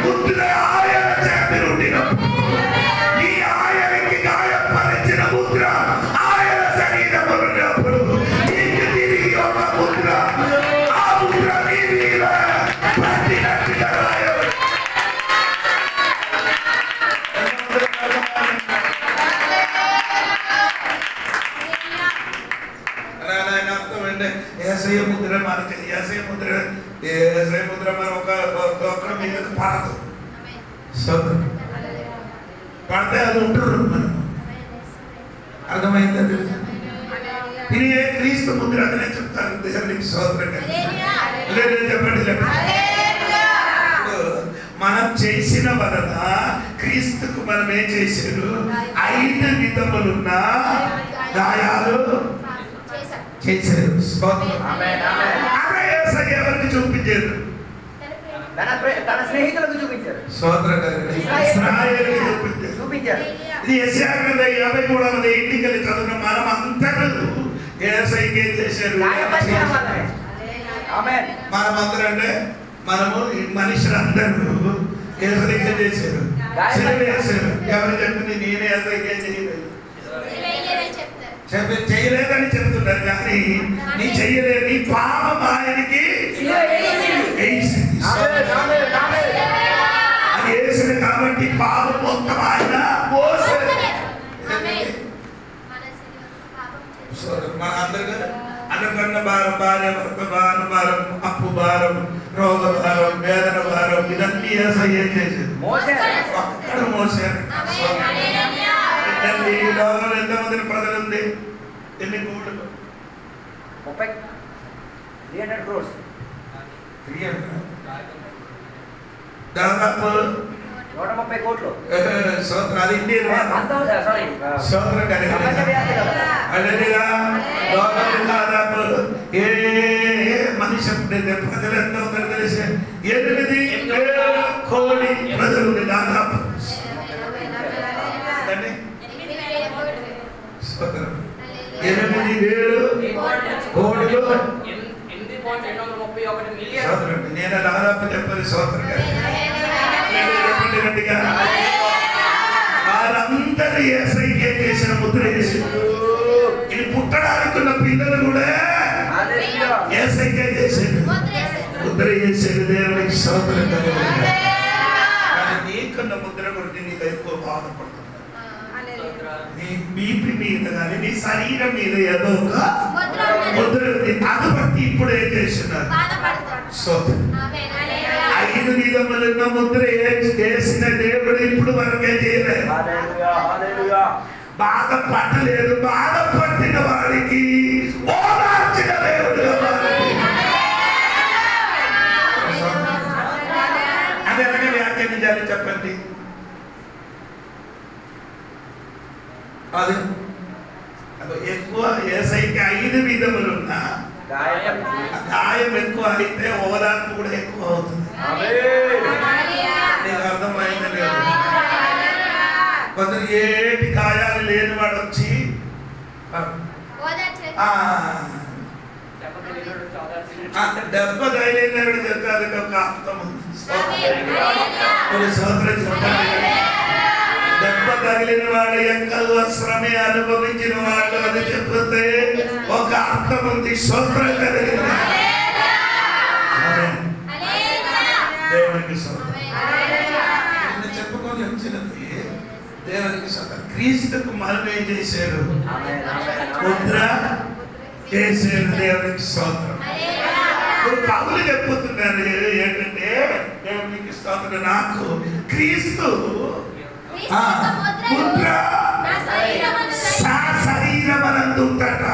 ముద్ర ఆయన చేతి నుండినప్పుడు ఈ ఆయనకి గాయపరిచిన ముద్ర ఆయన శరీరం ఆయన అర్థం అంటే ఏసయ్య ముద్ర మనకి ఏసయ్య ముద్ర మన ఒక మీదకి పడదు. పడితే అది ఉంటారు మనం. అర్థమైందా? ఇది క్రీస్తు ముద్ర అనే చెప్తారు. దేవునికి స్తోత్రం. చెప్పండి. మనం చేసిన వలన క్రీస్తుకు మనం ఏం చేశారు? 5 విధములున్న గాయాలు చేశారు. ఎవరికి చూపించారు? తన స్నేహితులకు చూపించారు. చూపించారు. ఇది యెషయా గ్రంథం 53వ ఇంటికి చదివిన మనం అందరూ యేసయ్యకి ఏం చేశారు? మనమందరూ అంటే మనము మనుషులందరూ యేసయ్యకి చేశారు, చేశారు. ఎవరు చెప్పింది? నేనే యేసయ్యకి చేయలేదు, చేయలేదని చెప్తున్నారు. కానీ నీ చెయ్యలేదు, నీ పాపం ఆయనకి అది వేసిన కాబట్టి పాపం మొత్తం ఆయన మన అందరు అనుకున్న భారం, భార్య భర్త భారం, భారం అప్పు భారం, రోగ భారం, వేదన భారం, ఇదన్నీ యేసయ్య చేశారు. ఒక్కడ మోసారు. ఈ లోకంలో ఎంతమంది ప్రజలు ఉంది? ఎన్ని కోట్లు? 300 crores. దాదాపు 130 కోట్లు. సంవత్సరాలు ఇండియన్ సంవత్సరం దాదాపు ఏ మనిషి ప్రజలంతా తెలిసి 8 కోటి ప్రజలు దాదాపు. 8,000 కోట్లు. నేను దాదాపు చెప్పాలి సంవత్సరం. వారందరూ యేసయ్యకే చేసిన ముద్ర వేసి ఇది పుట్టడానికి ఉన్న పిల్లలు కూడా యేసయ్యకే చేశారు, ముద్ర చేశారు. దేవునికి స్తోత్రం. కానీ నీకున్న ముద్ర గురించి నీకు ఎక్కువ బాధపడుతుంది. నీ బీపీ మీద కానీ నీ శరీరం మీద ఏదో ఒక ముద్ర ఉంది. అది బట్టి ఇప్పుడు ఏం చేస్తున్నారు? 5 విధములున్న ముద్ర వేసిన దేవుడు ఇప్పుడు వరకే చేయలేదు. బాధపడలేదు. బాధపడిన వారికి ఓదార్చిన దేవుడు. అది ఎలాగే వ్యాఖ్యానించాలి చెప్పండి. అది ఎక్కువ యేసయ్యకి 5 విధములున్న గాయం ఎక్కువ అయితే ఓదార్పు కూడా ఎక్కువ అవుతుంది. నీకు అర్థమైంది లేదు? కొందరు ఏటి గాయాలు లేని వాడు వచ్చి దెబ్బ తగిలినాడు చెప్పాలి. ఒక అర్థం ఉంది. సోదరు చెప్పండి. దెబ్బ తగిలిన వాడు ఎక్కడో శ్రమే అనుభవించిన వాడు అని చెప్తే ఒక అర్థం ఉంది. స్తోత్రం కలిగిన దేవునికి చెప్పుకొని వచ్చినది. దేవునికి స్తోత్రం. క్రీస్తుకు మనం ఏం చేశారు? ముద్ర చేశారు. దేవునికి స్తోత్రం. ఇప్పుడు పౌలు చెప్పుతున్నారు ఏంటంటే దేవునికి స్తోత్రం, నాకు క్రీస్తు ముద్ర శరీరమనందు ఉందట.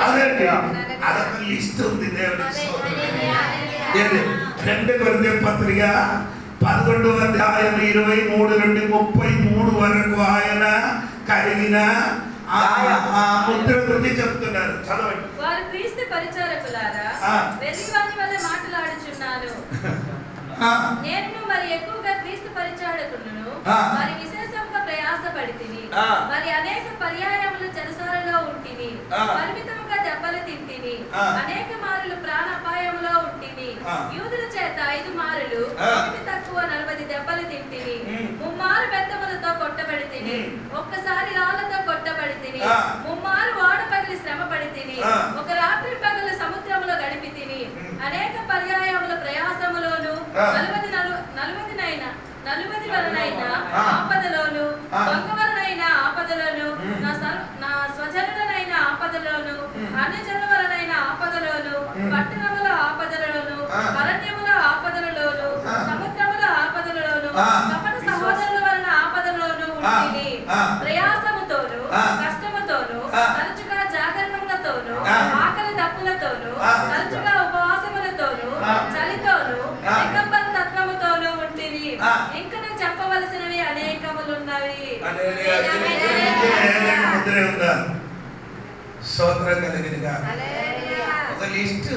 అదండి, అదొక లిస్ట్ ఉంది. దేవునికి స్తోత్రం. 2 కొరింథీ పత్రిక 11వ అధ్యాయం 23 నుండి 33 వరకు ఆయన కలిగిన ఆ ముద్ర గురించి చెప్తున్నారు. చదవండి. వారు క్రీస్తు పరిచారకులారా, వెర్రివాని వలె మాట్లాడుచున్నాను. నేను మరి ఎక్కువగా క్రీస్తు పరిచారకులను మరి విశేషంగా ప్రయాసపడితిని. మరి అనేక పర్యాయములు చెరసాలలో ఉంటిని, పరిమితముగా దెబ్బలు తింటిని, అనేక మారులు ప్రాణాపాయములో ఉంటిని. యూదుల చేత 5 మారులు తక్కువ 40 దెబ్బలు తింటిని. 3 మారు బెత్తములతో కొట్టబడితిని, ఒక్కసారి రాళ్లతో కొట్టబడితిని, 3 మారు వాడ పగిలి శ్రమ పడితిని, ఒక రాత్రి పగలు సముద్రములో గడిపి తిని, అనేక పర్యాయముల ప్రయాసములోను 40 వలనైనా ఆపదలోను, దొంగ వలనైనా ఆపదలోను, నా స్వజనులనైనా ఆపదలోను, అన్యజనుల పట్టణముల ఆపదలలోను, అరణ్యముల ఆపదలలోను, సముద్రముల ఆపదలలోను, కపట సహోదరుల వలన ఆపదలలోను ఉంటిని. ప్రయాసముతోను కష్టముతోను తరచుగా జాగరణములతోను ఆకలి దప్పులతోను తరచుగా ఉపవాసములతోను చలితోను దిగంబర తత్వముతోను ఉంటిని. ఇంకను చెప్పవలసినవి అనేకములున్నవి. స్తోత్రం కలిగినగా ఒక లిస్ట్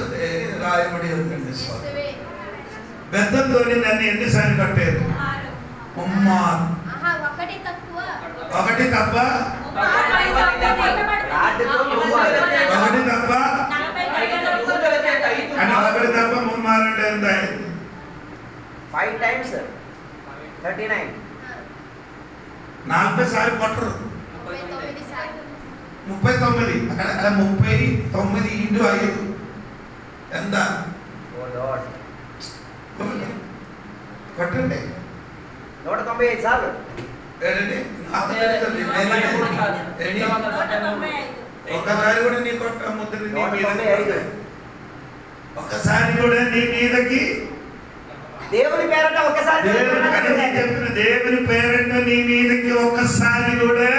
రాయబడి ఉందండి. బెత్తంతో నన్ను ఎన్నిసార్లు కట్టారు? ఒకటి తక్కువ ఒకటి తప్ప అని ఒకటి తప్ప ముమ్మారంటే ఎంత? 5 times, sir. 39. 40 సార్లు కొట్టరు. 39 అక్కడ 39 ఇంటూ 5 ఎంత? Oh Lord. కొట్టండి. 195 సార్లు. ఏంటండి? ఒక్కసారి కూడా నీ కొట్ట ముద్ర నీ మీద, ఒక్కసారి కూడా నీ మీదకి దేవుని పేరట ఒక్కసారి చెప్పిన దేవుని పేరట నీ మీదకి ఒక్కసారి కూడా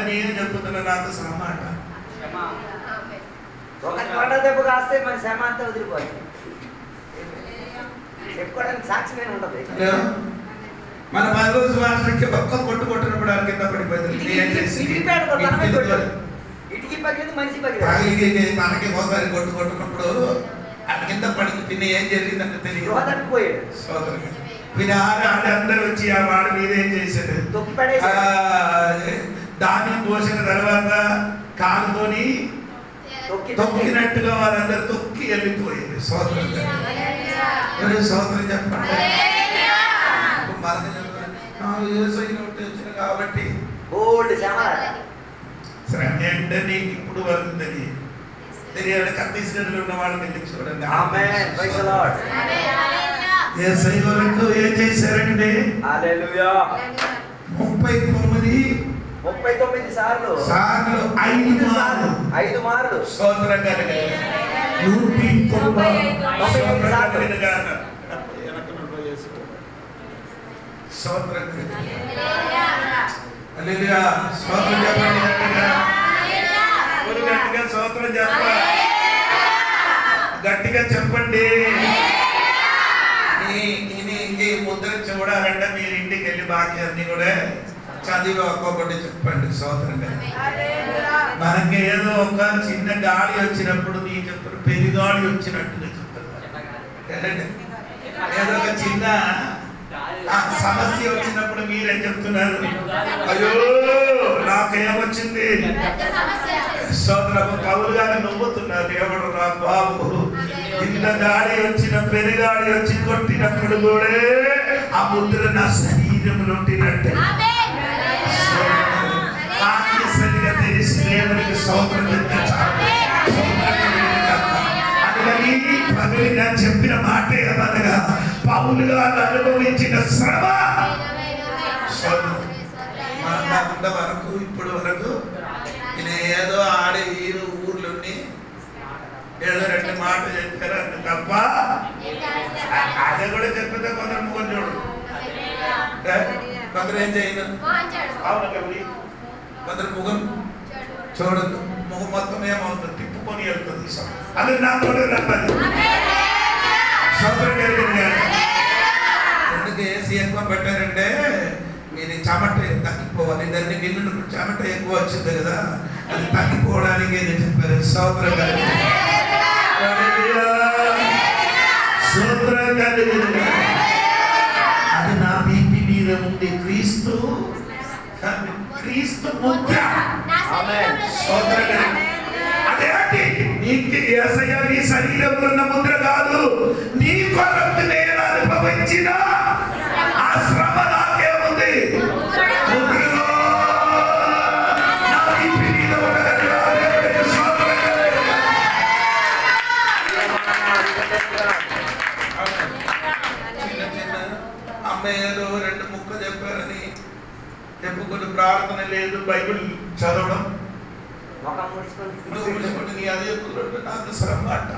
నేను చెప్తున్నా. నాకు సమాట ఒక కొండ దెబ్బ కాస్తే మన శ్రమ అంతా వదిలిపోతుంది. చెప్పుకోవడానికి సాక్ష్యమైన ఉంటది. మన 10 రోజు వాసనకి ఒక్క కొట్టినప్పుడు కింద పడిపోయింది. ఇటుకి పగిలింది, మనిషి పగిలింది. మనకి ఒకసారి కొట్టుకున్నప్పుడు అది కింద పడింది. పిన్న ఏం జరిగిందంటే తెలియదు. అందరూ వచ్చి ఆ వాడి మీద ఏం చేశారు? దాన్ని పోసిన తర్వాత కాలుతోని తొక్కినట్టుగా వారందరూ తొక్కి వెళ్ళిపోయింది. సోదరం సోదరం చెప్పండి. వచ్చిన కాబట్టి శ్రమ అంటే నీకు ఇప్పుడు వరకు తెలియాలి. కత్తీస్గఢ్లో ఉన్న వాళ్ళని వెళ్ళి చూడండి. వరకు ఏం చేశారండి? 39 సార్లు 5 మార్లు స్తోత్రం కలిగి స్తోత్రం హల్లెలూయా. స్తోత్రం చెప్పండి. గట్టిగా స్తోత్రం చెప్పండి. గట్టిగా చెప్పండి. ఇంక ముద్ర చూడాలంటే మీరు ఇంటికి వెళ్ళి బాకీ అన్ని కూడా చదివి ఒక్కొక్కటి చెప్పండి. స్తోత్రం. మనకి ఏదో ఒక చిన్న గాలి వచ్చినప్పుడు నీ చెప్తారు పెరుగాలి వచ్చినట్టుగా చెప్తారు. ఏదో ఒక చిన్న సమస్య వచ్చినప్పుడు మీరేం చెప్తున్నారు? అయ్యో నాకేమొచ్చింది? సోదరము పౌలు గారు నవ్వుతున్నారు. ఎవడు నా బాబు ఇంత గాలి వచ్చిన పెరుగాలి వచ్చి కొట్టినప్పుడు కూడా ఆ ముద్ర నా శరీరంలో ఉంటినట్టు సరిగా తెలిసి దేవునికి స్తోత్రం అందుకని పగలిగా చెప్పిన మాట ఏమనగా పౌలు గారు అనుభవించిన శ్రమ వరకు ఇప్పుడు వరకు ఈయన ఏదో ఆడే ఊర్లోని ఏదో 2 మాటలు చెప్పారు అంత తప్ప అదే కూడా చెప్పితే కొందరు ముఖం చూడు, కొందరు ఏం చేయను. కొందరు ముఖం చూడదు. ముఖం మొత్తం ఏమవుతుంది? తిప్పుకొని వెళ్తుంది. అది నా తోడు రమ్మని ఎందుకు ఏసీ ఎక్కువ పెట్టారంటే మీరు చెమట తగ్గిపోవాలి. దాన్ని నిన్ను చెమట ఎక్కువ వచ్చింది కదా, అది తగ్గిపోవడానికి ఏదో చెప్పారు. స్తోత్రం కలిగి స్తోత్రం కలిగి అది నా బీపీ మీద ఉంది. క్రీస్తు ముద్ర. అదేంటి? నీకు యేసయ్య నీ శరీరంలో ఉన్న ముద్ర కాదు, నీ కొరకు నేను అనుభవించిన ఆ శ్రమ నాకేముంది? అమ్మాయిలు 2 ముక్కలు చెప్పారని చెప్పుకొని ప్రార్థన లేదు, బైబిల్ చదవడం మొఖం ముడుచుకొని నువ్వు ముడుచుకుంటే నీ అది ఎక్కువ నాకు శ్రమ అంట.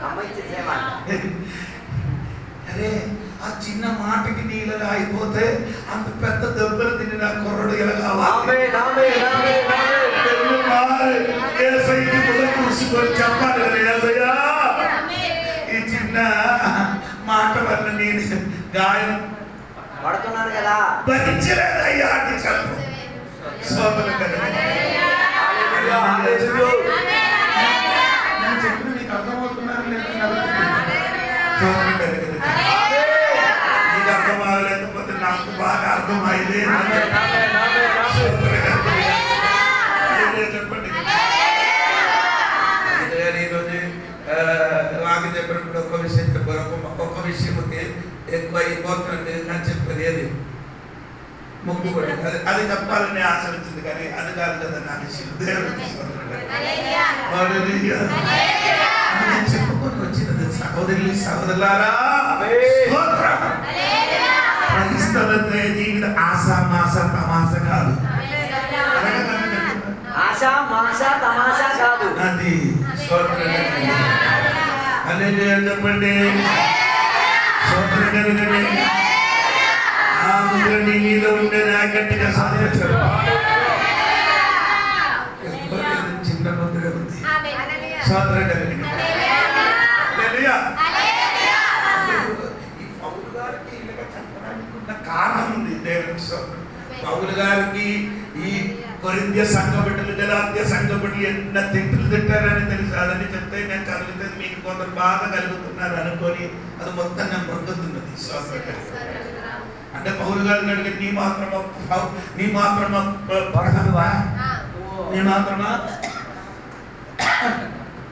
అమ్మ ఇచ్చేసేమాట. అరే ఆ చిన్న మాటకి నీ ఇలాగా అయిపోతే అంత పెద్ద దెబ్బలు తిని నా కుర్రడు ఎలాగా కూర్చుకొని చెప్పాలి కదా ఏసయ్యా, ఈ చిన్న మాట వల్ల నేను గాయం పడుతున్నాను కదా భరించలేదయ్యా అని చెప్పు. సోదరు కదా నేను చెప్పిన నీకు అర్థమవుతున్నారు లేదు నీకు అర్థం అవ్వలేకపోతే నాకు బాగా అర్థమైంది చెప్పండి. ఈరోజు వాకి చెప్పినప్పుడు ఒక్క విషయం చెప్పారు, ఒక్కొక్క విషయంకి ఎక్కువ అయిపోతుంది అని చెప్పేది ఏది ముగ్గు కూడా అది చెప్పాలని ఆశ వచ్చింది కానీ అది కాదు కదా నా విషయం. దేవుడికి చెప్పుకొని వచ్చినది సహోదరులు సహోదరులారా, జీవిత ఆశ మాస తమాస కాదు, ఆశ మాస తమాషా కాదు అది అనే చెప్పండి. ఆ ముద్ర నీ మీద ఉండే గట్టిగా సాధించారు. చిన్న ముద్ర ఉంది సోదర కారణం ఉంది. దేవుని సోదరు పౌలు గారికి ఈ కొరింథీ సంఘ బిడ్డలు గలాత్య సంఘ బిడ్డలు ఎన్న తిట్టులు తిట్టారని తెలుసు. అదని చెప్తే నేను చదివితే మీకు కొందరు బాధ కలుగుతున్నారు అనుకొని అది మొత్తం నేను పొందుతున్నది. అంటే పౌలు గారిని అడిగి నీ మాత్రమా నీ మాత్రమా నీ మాత్రమా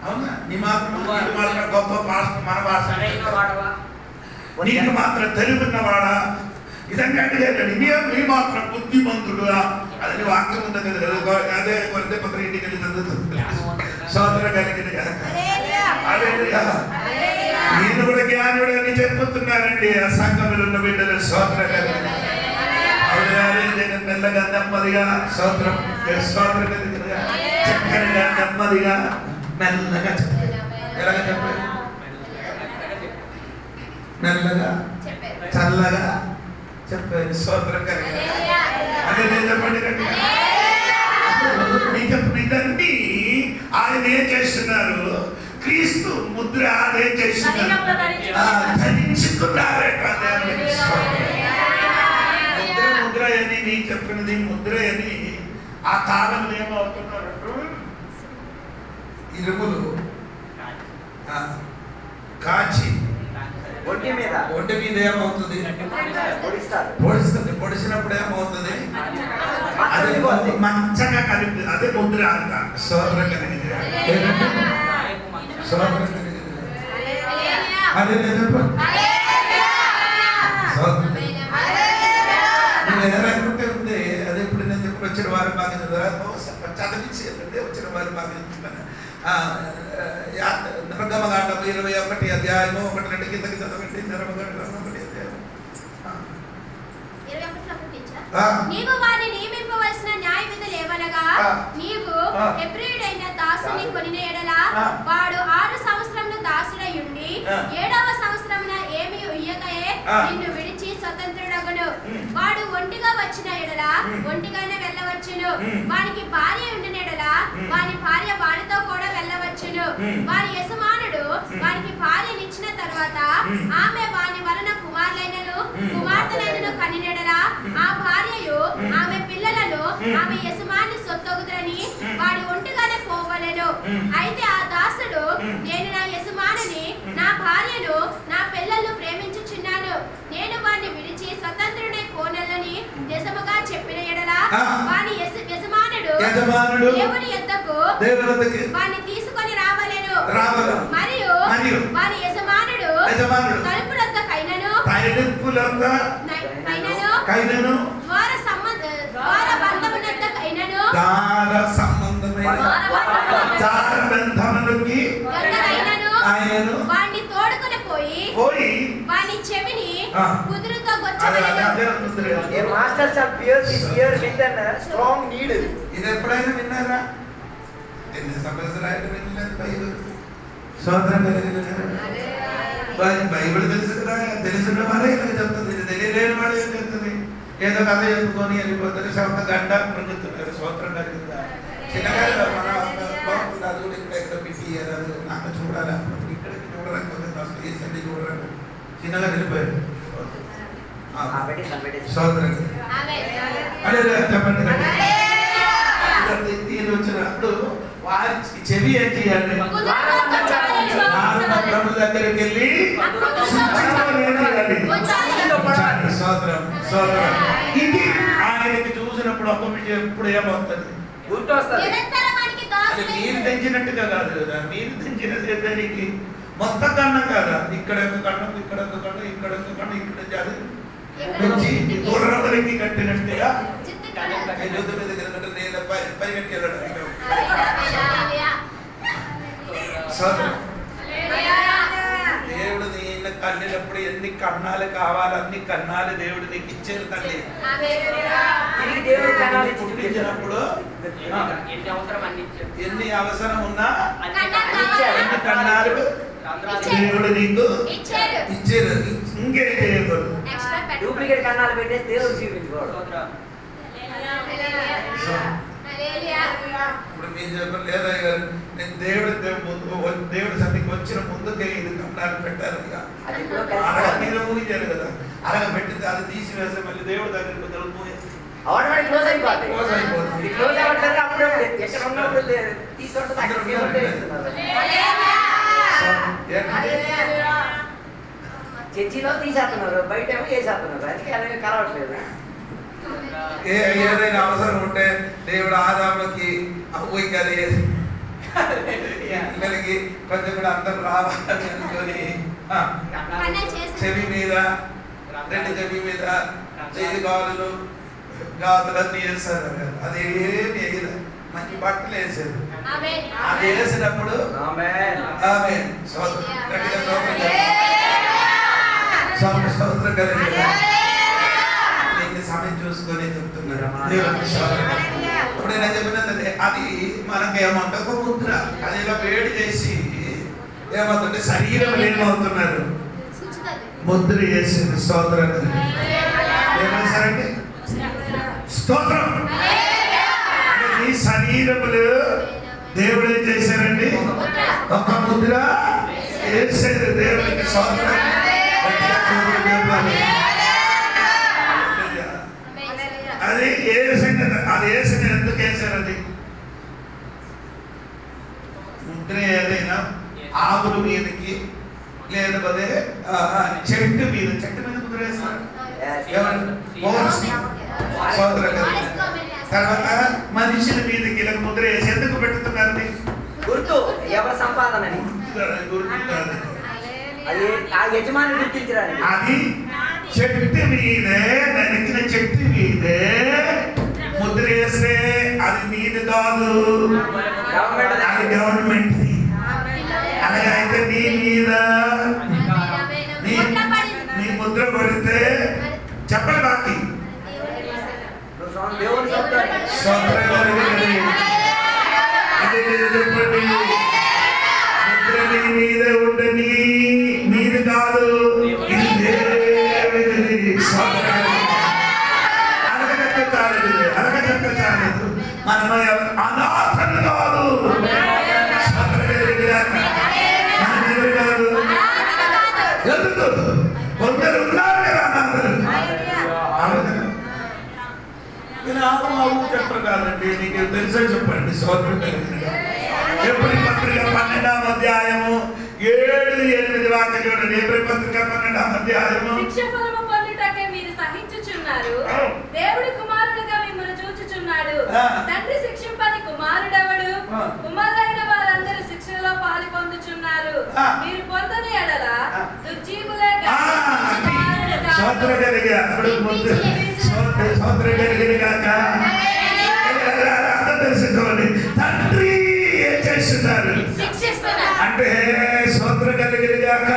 అవునా నీ మాత్రమా గొప్ప భాష మన భాష నీకు మాత్రం తెలుగున్నవాడా ఇదంగా అడిగాడు. నీ మాత్రం బుద్ధిమంతుడు అది వాక్యం ఉంది కదా. అదే కొద్ది పత్ర ఇంటికి వెళ్ళి చదువుతుంది సోదర కలిగింది కదా. నేను కూడా జ్ఞానుడు అని చెప్పుతున్నారండి ఆ సంఘంలో ఉన్న బిడ్డలు. సోదర కలిగింది మెల్లగా నెమ్మదిగా సోదరం సోదర కలిగిందిగా చక్కగా నెమ్మదిగా మెల్లగా చెప్పారు. ఎలాగ చెప్పారు? మెల్లగా చల్లగా చెప్పారు. సోదరం కలిగింది అదే నేను చెప్పండి కండి. ఇదన్నీ ఆయన ఏం చేస్తున్నారు? క్రీస్తు ముద్ర ఏం చేస్తున్నారు? ధరించుకున్నారట. ముద్ర ముద్ర అని నీ చెప్పినది ముద్ర అని ఆ కాలంలో ఏమవుతున్నారు? ఇరుములు కాచి ఒంటి మీద ఏమవుతుంది? పొడిస్తుంది. పొడిచినప్పుడు ఏమవుతుంది? అది మంచగా కలిపి అదే ముద్ర అంట. సోదర కలిగింది సోదర కలిగింది అదే ఎలాగుంటే ఉంది. అది ఇప్పుడు నేను చెప్పి వచ్చిన వారు బాగా చదివించేదండి. వచ్చిన వారు బాగా నిర్గమకాండం 21 అధ్యాయము 1-2 కిందకి చదవండి. నిర్గమకాండం 1 అధ్యాయం. నీవు వారిని నియమింపవలసిన న్యాయ విధులు ఏవనగా, నీవు హెబ్రీయుడైన దాసుని కొనిన యెడల వాడు 6 సంవత్సరములు దాసుడై ఉండి 7వ సంవత్సరమున ఏమీ ఇయ్యకయే నిన్ను విడిచి స్వతంత్రుడగును. వాడు ఒంటిగా వచ్చిన యెడల ఒంటిగానే వెళ్ళవచ్చును. వానికి భార్య ఉండిన యెడల వాని భార్య వానితో కూడా వెళ్ళవచ్చును. వారి యజమానుడు వానికి భార్యనిచ్చిన తర్వాత ఆమె వాని వలన కుమారులైనను కుమార్తెలైనను కనిన యెడల ఆ భార్యయు ఆమె పిల్లలను ఆమె యజమాని సొత్తొగుదురని వాడి ఒంటిగానే పోవలెను. అయితే ఆ దాసుడు, నేను నా యజమానిని, నా భార్యను, నా పిల్లలను ప్రేమించుచున్నాను, నేను వాడిని విడిచి స్వతంత్రుడై పోనెలని నిజముగా చెప్పిన యెడల వాని యజమానుడు దేవుని యొద్దకు వాడిని తీసుకొని రావలెను. మరియు వాని యజమానుడు తలుపులొద్దకైనను ద్వార బంధమునొద్దకైనను వాడిని తోడుకొని పోయి వాని చెవిని కుదురుతో A master shall pierce his ear with a strong needle. ఇది ఎప్పుడైనా విన్నారా? ఎన్ని సంవత్సరాలు వెళ్ళలేదు బైబిల్ స్తోత్రం బైబిల్ తెలుసు కదా, తెలిసిన వాడే ఇలా చెప్తుంది, తెలియలేని వాడు ఏం చెప్తుంది, ఏదో కథ చెప్పుకొని వెళ్ళిపోతారు, సొంత గంట మృగుతున్నారు. స్తోత్రం కలిగిందా? చిన్నగా బాగుంటుంది, అది కూడా ఇక్కడ ఎక్కడ పిసి అది నాకు చూడాలి, ఇక్కడికి చూడడానికి కొంచెం అసలు ఈ సండి చూడడానికి చిన్నగా వెళ్ళిపోయారు. స్తోత్రం చెప్పండి. దీని వచ్చినప్పుడు వారి చెవి ఏం చేయాలి? దగ్గరికి వెళ్ళి ఇది ఆయనకి చూసినప్పుడు ఎప్పుడు ఏమవుతుంది? మీరు తెంచినట్టుగా కాదు కదా, మీరు తెంచిన దానికి మొత్తం కన్నం కదా, ఇక్కడ కన్నం, ఇక్కడ కన్నం, ఇక్కడ కన్నం, ఇక్కడ జాతి దూరంలోకి కట్టినట్టుగా పరిగెట్టి దేవుడు నిన్ను కన్నినప్పుడు ఎన్ని కన్నాలు కావాలి అన్ని కన్నాలు దేవుడు నీకు ఇచ్చారు తల్లి. పుట్టించినప్పుడు ఎన్ని అవసరం ఉన్నా ఎన్ని కన్నాలు దేవుడు నీకు ఇచ్చారు. ఇంకేం చేయకూడదు, డూప్లికేట్ కన్నాలు పెట్టేసి దేవుడు చూపించుకోవడం. ఇప్పుడు మీరు చెప్పండి లేదా నేను దేవుడి సన్నిధికి వచ్చిన ముందుకే ఇది కన్నాలు పెట్టారు అరగ మీరు ఊహించారు కదా, అరగ పెట్టింది అది తీసివేస్తే మళ్ళీ దేవుడి దగ్గరికి క్లోజ్ అయిపోతుంది. క్లోజ్ అవ్వట్లేదు, అప్పుడు ఎక్కడ ఉన్నప్పుడు చర్చిలో తీసేస్తున్నారు, బయట ఏమో చేసేస్తున్నారు, అందుకే అలాగే కలవట్లేదు. ఏదైనా అవసరం ఉంటే దేవుడు ఆదాముకి అపోయికలి పిల్లలకి కొంచెం కూడా అందరూ రావాలని అనుకొని చెవి మీద రెండు చెవి మీద చెయ్యి గాలులు గాతులన్నీ వేస్తారు కదా, అది ఏమి వేయదు, మంచి బట్టలు వేసారు. అది వేసినప్పుడు సంవత్సరం కలిగి సమయం చూసుకొని చెప్తున్నారు. ఇప్పుడు నేను చెప్పినది అది మనకి ఏమంటే ఒక ముద్ర, అది ఇలా వేడి చేసి ఏమవుతుంటే శరీరం ఏమవుతున్నారు ముద్ర చేసింది. స్తోత్రం ఏమేశారండి? స్తోత్రం. ఈ శరీరములు దేవుడు ఏం చేశారండి? ఒక ముద్ర వేసారు దేవుడికి. స్తోత్రం. అది వేసిన ఎందుకు వేసారు? అది ముద్ర ఏదైనా ఆవుల మీదకి లేకపోతే చెట్టు మీద ముద్ర వేస్తారు. తర్వాత మనుషుల మీదకి ఇలా ముద్ర వేసి ఎందుకు పెట్టుతున్నారు? గుర్తు, ఎవరి సంపాదన అది ఆ యజమాని గుర్తించడానికి. అది చెట్టు మీదే నరికిన చెట్టు మీదే ముద్ర వేస్తే అది మీది కాదు, అది గవర్నమెంట్. అలాగే అయితే నీ మీద నీ ముద్ర పడితే చెప్పండి బాకి చెప్పండి. ముద్ర నీ మీదే ఉండని, మీది కాదు, ఇది అరగజెక్క చాలేదు. మనం అనాథలు కాదు, మనం ఎవరు కాదు. ఎందుకు కొందరు ఉన్నారు కదా అనాథలు. చెప్పరు కాదండి, నీకు తెలుసా చెప్పండి. సోదరుడు ఎబ్రీ పత్రిక 12వ అధ్యాయము 7-8 వాక్యం చూడండి. ఎబ్రీ పత్రిక 12వ అధ్యాయము. శిక్షఫలము పొందుటకే మీరు సహించుచున్నారు, దేవుడు కుమారుడుగా మిమ్మల్ని చూచుచున్నాడు. తండ్రి శిక్షింపని కుమారుడెవడు? కుమారులైన వారందరూ శిక్షలో పాలు పొందుచున్నారు. మీరు పొందని ఎడల దుర్జీవులే తండ్రి ఏం చేస్తున్నారు అంటే స్తోత్ర కలిగినగాక.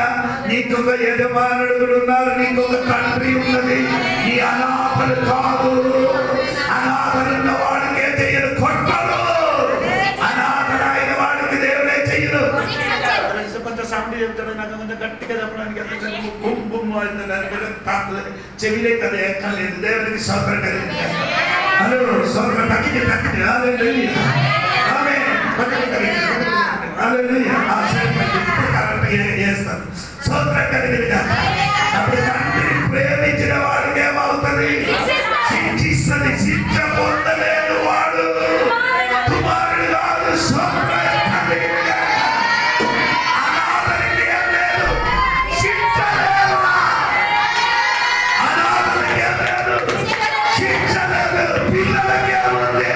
నీకొక యజమానుడు ఉన్నారు, నీకొక తండ్రి ఉన్నది. నీ అనాథలు కాదు. అనాథలున్న వాడికి ఏం చేయడు, కొట్టడు. అనాథరాయి చెప్తాడు నాకు అంత గట్టిగా చెప్పడానికి ఎంత బుమ్ బుమ్ చెవిలే కదా ఎక్కలేదు. దేవునికి స్తోత్రం కలిగింది. హలో స్తోత్రం తగ్గింది హల్లెలూయా ఆమేన్. హల్లెలూయా చేస్తాను స్తోత్రం కలిగింది. అప్పుడు తండ్రి ప్రేమించిన వాడికి ఏమవుతుంది? శిక్షిస్తుంది. శిక్ష పొందలేని వాడు కుమారుడు కాదు. స్తోత్రం కలిగింది. అనాథలకి ఏం లేదు, శిక్ష లేదు. అనాథలకి ఏం లేదు, శిక్ష లేదు. పిల్లలకి ఏముంది?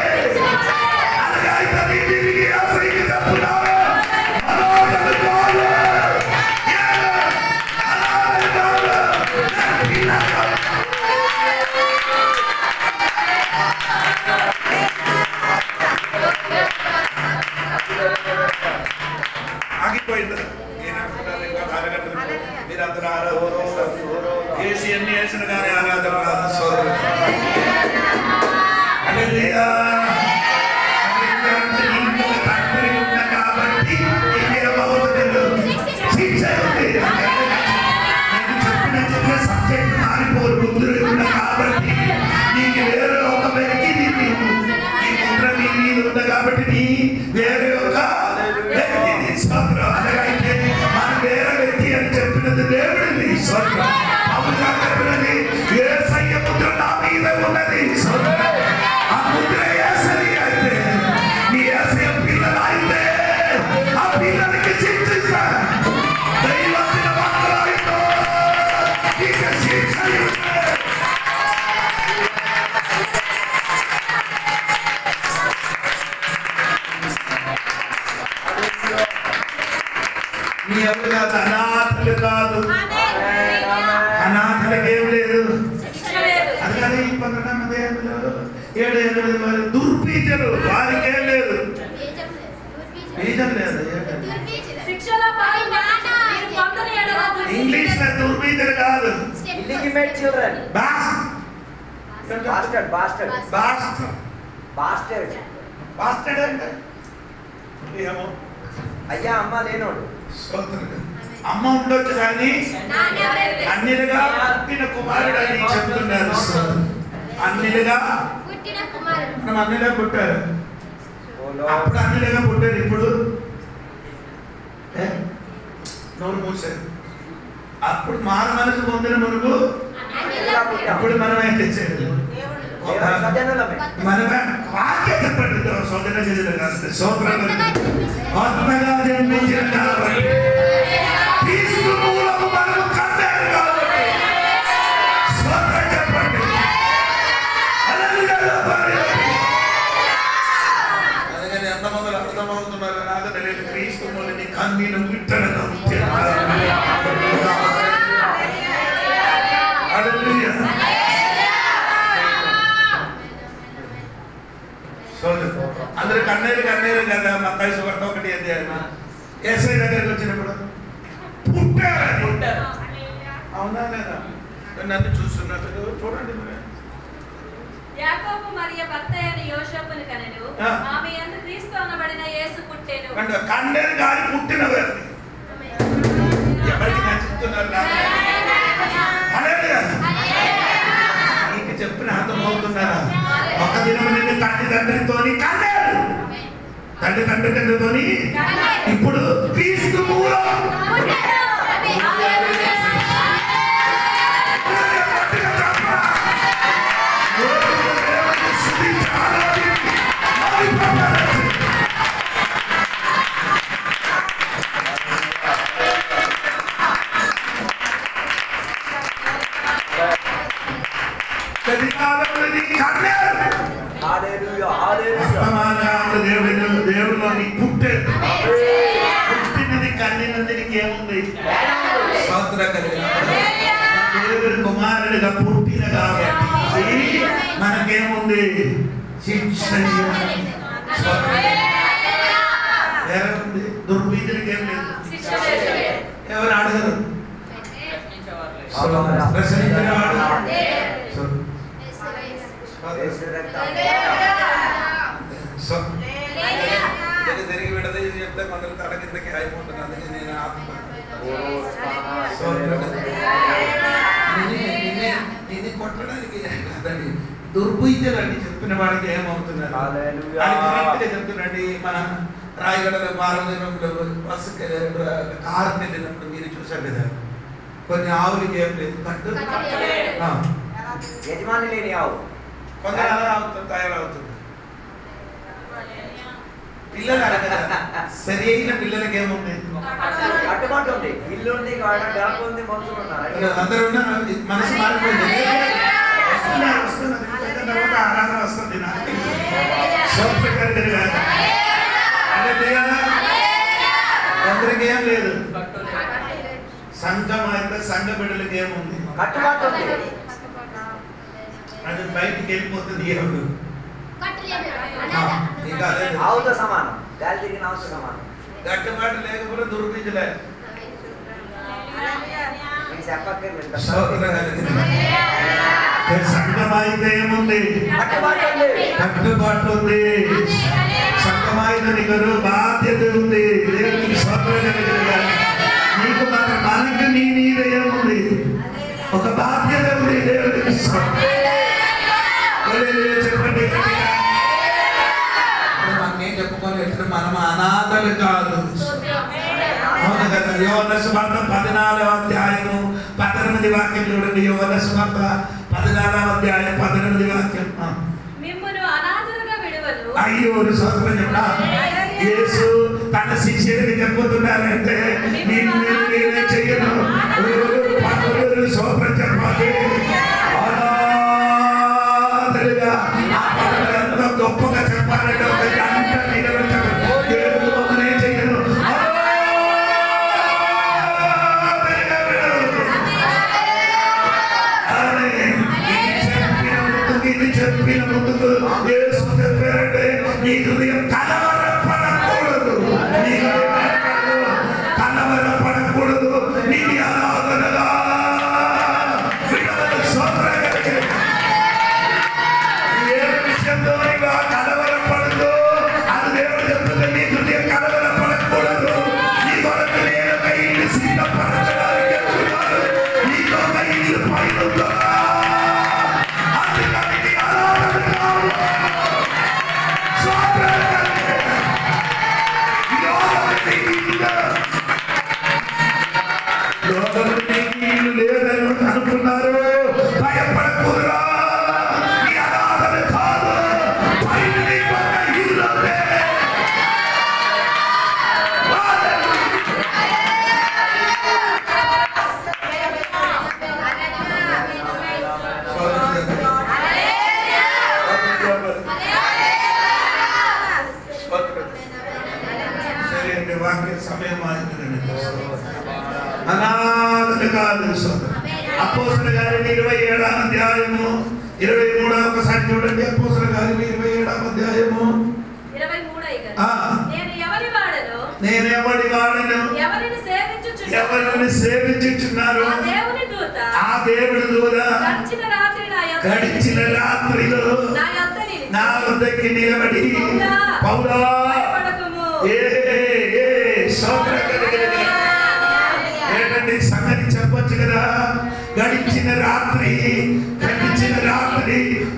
అలాగైతే తిరిగి అసలు తప్పున్నారు. అనాథలు కాదు, అనాథలు కాదు, పిల్లలు. ఆగిపోయింది. మీరు అందరూ ఆరాధిస్తారు. ఏసి ఎన్ని వేసిన కానీ ఆరాధన రాదు. సోదరులు హల్లెలూయా. తండ్రి ఉన్న కాబట్టి ఇంకేమవుతుంది? శిక్ష ఉంది. నేను చెప్పిన సబ్జెక్ట్ మారిపోరు. ముద్రలు ఉన్న కాబట్టి నీకు వేరే ఒక వ్యక్తి నీ ముద్ర నీ మీద ఉంది కాబట్టి నీ వేరే ఒక వ్యక్తిని స్వతంత్రం. అలాగైతే మన వేరే వ్యక్తి అని చెప్పినది దేవుడిని స్వతంత్రం. అవునుగా చెప్పినది యేసయ్య ముద్ర నా మీద ఉన్నది స్వతంత్రం. ఆ ముద్ర యేసయ్య అయితే నీ యేసయ్య పిల్లలు అయితే ఆ పిల్లలకి శిక్షిస్తా. దైవమైన వాక్యాలతో ఇక శిక్ష నీ ఎవరు కాదు, అనాథలు కాదు. అనాథలకు ఏం లేదు. అందుకని ఈ 7-8 మంది దుర్బీజలు వారికి ఏం లేదు. బీజం లేదు. ఇంగ్లీష్ లో దుర్బీజలు కాదు. Illegitimate children. Bastard. బాస్టర్డ్ అంటే ఏమో అయ్యా అమ్మ లేనోడు. అమ్మ ఉండొచ్చు కానీ అన్నిలుగా పుట్టిన కుమారుడు అని చెప్తున్నారు. అన్నిలుగా మనం అన్నిలుగా పుట్టారు. అప్పుడు అన్నిలుగా పుట్టారు. ఇప్పుడు నోరు మూసారు. అప్పుడు మారు మనసు పొందిన మనకు అప్పుడు మనం ఏం తెచ్చేది? మనమే వాక్యం చెప్పండి. శోధన చేసిన శోధన ఆత్మగా జన్మించిన కాబట్టి క్రీస్తు మూలము మనము కన్నారు కాబట్టి శోధన చెప్పండి. అందుకని ఎంతమంది అర్థమవుతున్నారు నాకు తెలియదు. క్రీస్తు మూలని కన్నీను విట్టడను అందరు కన్నీరు కదా. మత్తయి సువార్త 1 అధ్యాయం యేసయ్య దగ్గరికి వచ్చినప్పుడు పుట్టారు. అవునా లేదా? నన్ను చూస్తున్నారు చూడండి. యాకోబు మరియ భర్త అయిన యోసేపును కనెను. ఆమె యందు క్రీస్తు అనబడిన యేసు పుట్టెను. కన్నీరు గారి పుట్టిన ఎవరికి నచ్చుతున్నారు? నీకు చెప్పిన అర్థమవుతున్నారా? ఒక దినం నిన్ను తండ్రితోని కన్నారు. తండ్రితోని ఇప్పుడు క్రీస్తు మూలం దేవుడు నీకు పుట్టాడు. పుట్టినది కన్నినందునికి ఏముంది? దేవుడి కుమారుడిగా పుట్టిన కాబట్టి మనకేముంది? శిక్ష. దుర్బీజులకి ఏం లేదు. ఎవరు అడగరు. ప్రశ్నించేవాడు తిరిగి విడదీసి చెప్తే కొందరు తల కిందకి అయిపోతుంది. అందుకే నేను నేను కొట్టడానికి కాదండి, దుర్బుద్ధులండి చెప్పిన వాడికి ఏమవుతున్నారు చెప్తున్నాండి. మన రాయగడలో బాలదినంలో బస్సుకి కారు వెళ్ళినప్పుడు మీరు చూసారు కదా, కొన్ని ఆవులకి ఏం లేదు కట్టు, యజమాని లేని ఆవు కొందరు అలా అవుతుంది, తయారవుతుంది. పిల్లలు అడగదా, సరి అయిన పిల్లలకి ఏముంది, కట్టుబాటు ఉంది, ఇల్లు ఉంది, గడప ఉంది, మనుషులు ఉన్నారు, అందరూ ఉన్నారు. మనసు మారిపోయింది, తర్వాత ఆరాధన వస్తుంది. అందరికి ఏం లేదు, సంఘం అయితే సంఘ బిడ్డలకి ఏముంది, కట్టుబాటు ఉంది. అది బయటికి వెళ్ళిపోతుంది. ఎవరు ఆవుతో సమానం, గాలి తిరిగిన ఆవుతో సమానం. గట్టుబాటు లేకపోతే దుర్బిజలే. సంఘం అయితే ఏముంది, కట్టుబాటు ఉంది. సంఘం అయితే నీకు బాధ్యత ఉంది. దేవునికి స్తోత్రం. నీకు మనకు నీ మీద ఏముంది, ఒక బాధ్యత ఉంది. దేవునికి చెప్పండి. అన్నీ చెప్పుకొని ఎప్పుడు మనం అనాథలు కాదు. అవును కదా. యోహాను సువార్త 14వ అధ్యాయము 18 వాక్యం చూడండి. యోహాను సువార్త 14వ అధ్యాయం 18 వాక్యం. అయ్యో స్తోత్రం చెప్పా. యేసు తన శిష్యుడికి చెప్పుతున్నారంటే నేను నేనే చెయ్యను. స్తోత్రం చెప్పాలి. అనాథలుగా ఎంతో గొప్పగా చెప్పాలంటే ఒక గంట నిలబెట్టాను. నేను చెయ్యను. చెప్పిన ముందుకు యేసు చెప్పారంటే నీ హృదయం కలవరపడకూడదు, నీ కలవరపడకూడదు. నీ ఆరాధనగా ఏ విషయంలో కలవరపడదు, అది దేవుడు చెప్తుంది. నీ హృదయం కలవరపడకూడదు. నీ కొరకు నేను ఒక ఇల్లు సిద్ధపరచడానికి నీకు ఒక ఇల్లు పైన లేదని అనుకున్నారు. భయపడకూడరా, నీ అనాథన కాదు. సరే అండి, వాక్య సమయం ఆగిందండి. అనాథలు కాదు. అపోస్తలుల కార్యం 27వ అధ్యాయము 23వ ఒకసారి చూడండి. అపోస్తలుల కార్యం 27వ అధ్యాయము 23. నేను ఎవరి వాడను, ఎవరిని సేవించుచున్నారు. ఆ దేవుని దూత గడిచిన రాత్రిలో నా వద్దకి నిలబడి పౌలా ఏంటండి సంగతి చెప్పొచ్చు కదా. గడిచిన రాత్రి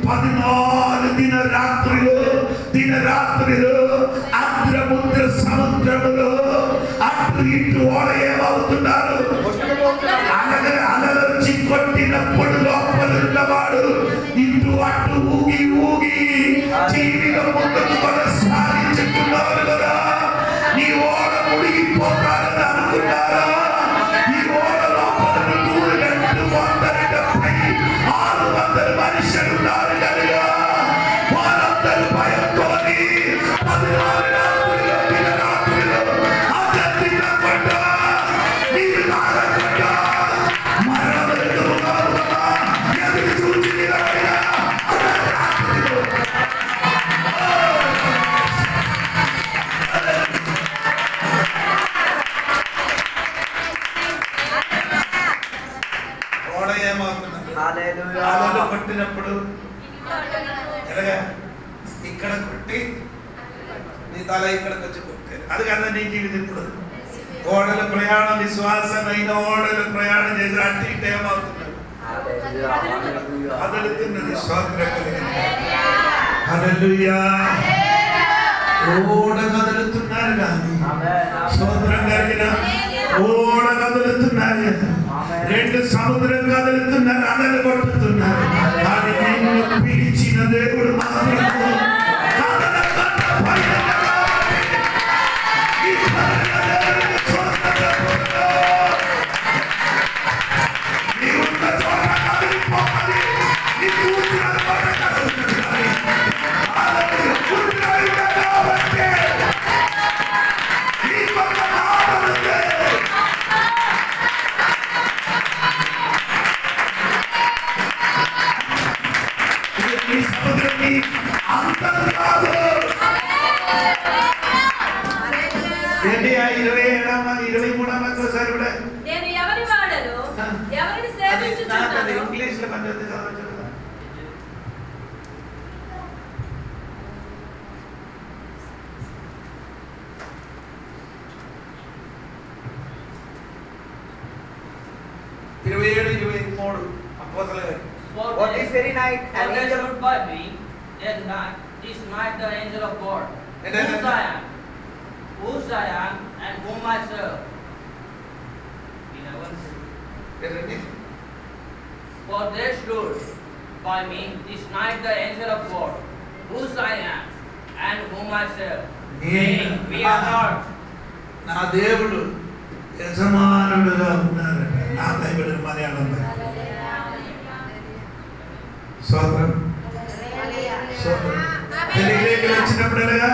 14 దినరాత్రులు ఆంధ్రముద్ర సముద్రములో అటు ఇటు ఓడ ఏమవుతున్నారు. అలలొచ్చి కొట్టినప్పుడు లోపలున్నవాడు ఇటు అటు ఊగి ఊగి జీవిలో ముందుకు కొనసాగించుతున్నారు కదా. నీ ఓడ మునిగిపోతారని అనుకున్నారా? ఈ ఓడ లోపల 170-600 మనుషులు ఉన్నారు కనుక వారందరూ భయంతో 14 దినరాత్రులు అత్యంత నీరు కాకుండా మరణములకు ఎదురు చూసి నిలబడిన కొట్టినప్పుడు ఎలాగా ఇక్కడ కొట్టి నీ తల ఇక్కడికి వచ్చి కొట్టారు. అది కదా నీ జీవితం. ఇప్పుడు ఓడల ప్రయాణం, విశ్వాసమైన ఓడల ప్రయాణం చేసి అట్టి ఇటు ఏమవుతున్నారు, కదులుతున్నది. స్తోత్రం హల్లెలూయా. ఓడ కదులుతున్నారు కానీ స్తోత్రం కలిగిన ఓడ కదులుతున్నారు. రెండు సముద్రం కదులుతున్నారు, అలలు కొట్టుతున్నారు. కానీ నిన్ను పిలిచిన దేవుడు మాత్రము ఇంగ్లీష్ లో పనిచేస్తే చదవచ్చు. For this very night, an angel by me, this night the angel of God, whose I am, and whom I serve. For they stood by me this night the angel of God, whose I am, and whom I serve. We are not. నా దేవుడు యజమానుడుగా ఉన్నారట. నా దేవుడు మలయాళం స్తోత్రం. తెలుగులోకి వచ్చినప్పుడేగా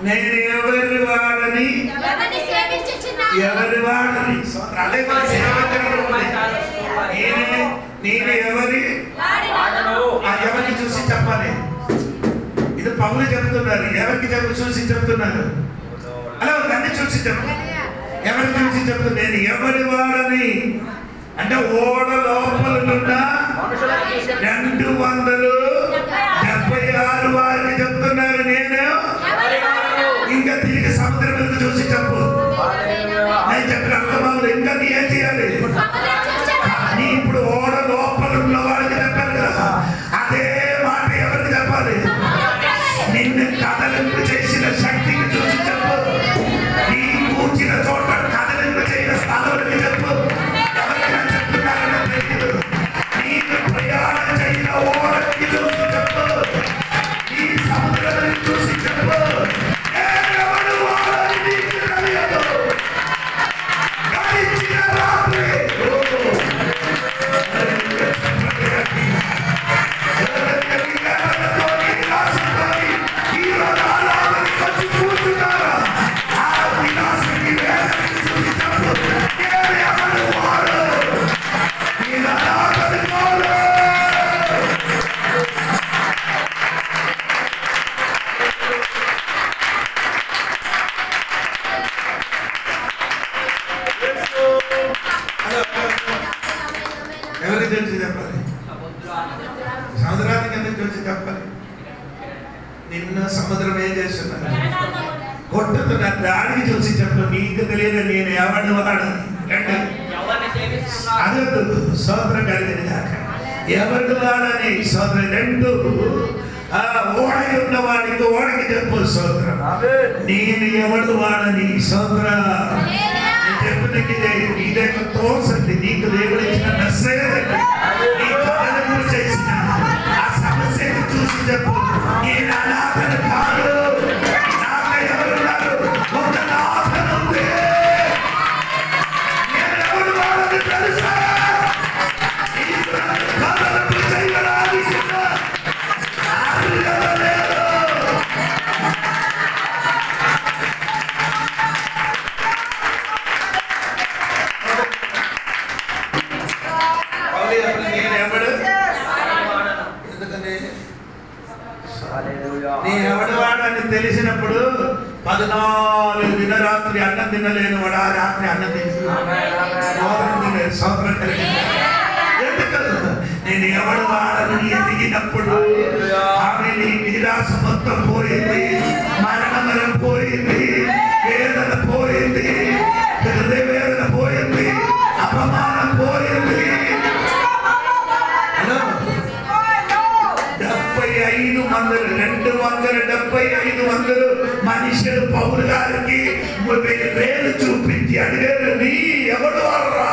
నేను ఎవరి వాడని నేను ఎవరికి చూసి చెప్పాలి. ఇది పౌలు చెప్తున్నారు. ఎవరికి చూసి చెప్తున్నారు? అలా దాన్ని చూసి చెప్పు. ఎవరికి చూసి చెప్తున్నారు? నేను ఎవరి వాడని అంటే ఓడ లోపలనున్న 276 వారికి చెప్తున్నారు. నేను ఇంకా తిరిగి సముద్రం మీద చూసి చెప్పు. నేను చెప్పిన అర్థమాలు ఇంకా నీ ఏం చేయాలి? నీ ఇప్పుడు ఓడ లోపల ఉన్న వారికి చెప్పాలి కదా, అదే మాట ఎవరికి చెప్పాలి? నిన్ను కదలింపు చేసిన శక్తికి చూసి చెప్పు. నీ కూర్చిన చోట కదలింపు చేసిన స్థలానికి చెప్పు. ఎవరికైనా చెప్తున్నారని తెలియదు. నీకు ప్రయాణం చేసిన ఓడకి చూసి చెప్పు. నీ సముద్రాన్ని చూసి చెప్పు. ఎవరు ఓడని నీకు తెలియదు. గడిచిన రాత్రి ఎవరికి తెలిసి చెప్పాలి? సముద్రానికి ఎందుకు తెలిసి చెప్పాలి? నిన్న సముద్రం ఏం చేస్తున్నారు? కొట్టుతున్న దాడికి చూసి చెప్పు. నీకు తెలియదు నేను ఎవరిని వాడని. అదే సోదరం కలిగిన కాక ఎవరిని వాడని సోదరం. రెండు ఓడకి ఉన్న వాడికి ఓడకి చెప్పు సోదరం. నేను ఎవడు వాడని సోదరం. చెప్పడానికి ఇదే తోసండి. నీకు దేవుడు ఇచ్చిన మెసేజ్ చేసిన ఆ సమస్యను చూసి చెప్పు. నేను అనాథను కాదు. నాతో ఎవరున్నారు? ఒక నాథను ఉంది. నేను ఎవరు వాడని తెలుసా? కదలింపు చేయడానికి నేను ఎవడు వాడని తెలిసినప్పుడు 14 దినరాత్రి అన్నం తినలేని వాడు ఆ రాత్రి అన్నం తినలేదు. ఎందుకు నేను ఎవడు వాడని ఎదిగినప్పుడు ఆమె నీ నిరాశ మొత్తం పోయింది, మరణం పోయింది, వేదన పోయింది, వేదన పోయింది, అపమానం పోయింది. 275 మనుషులు పౌలు గారికి వేలు చూపించి అడిగారు, నీ ఎవడు వాడరా,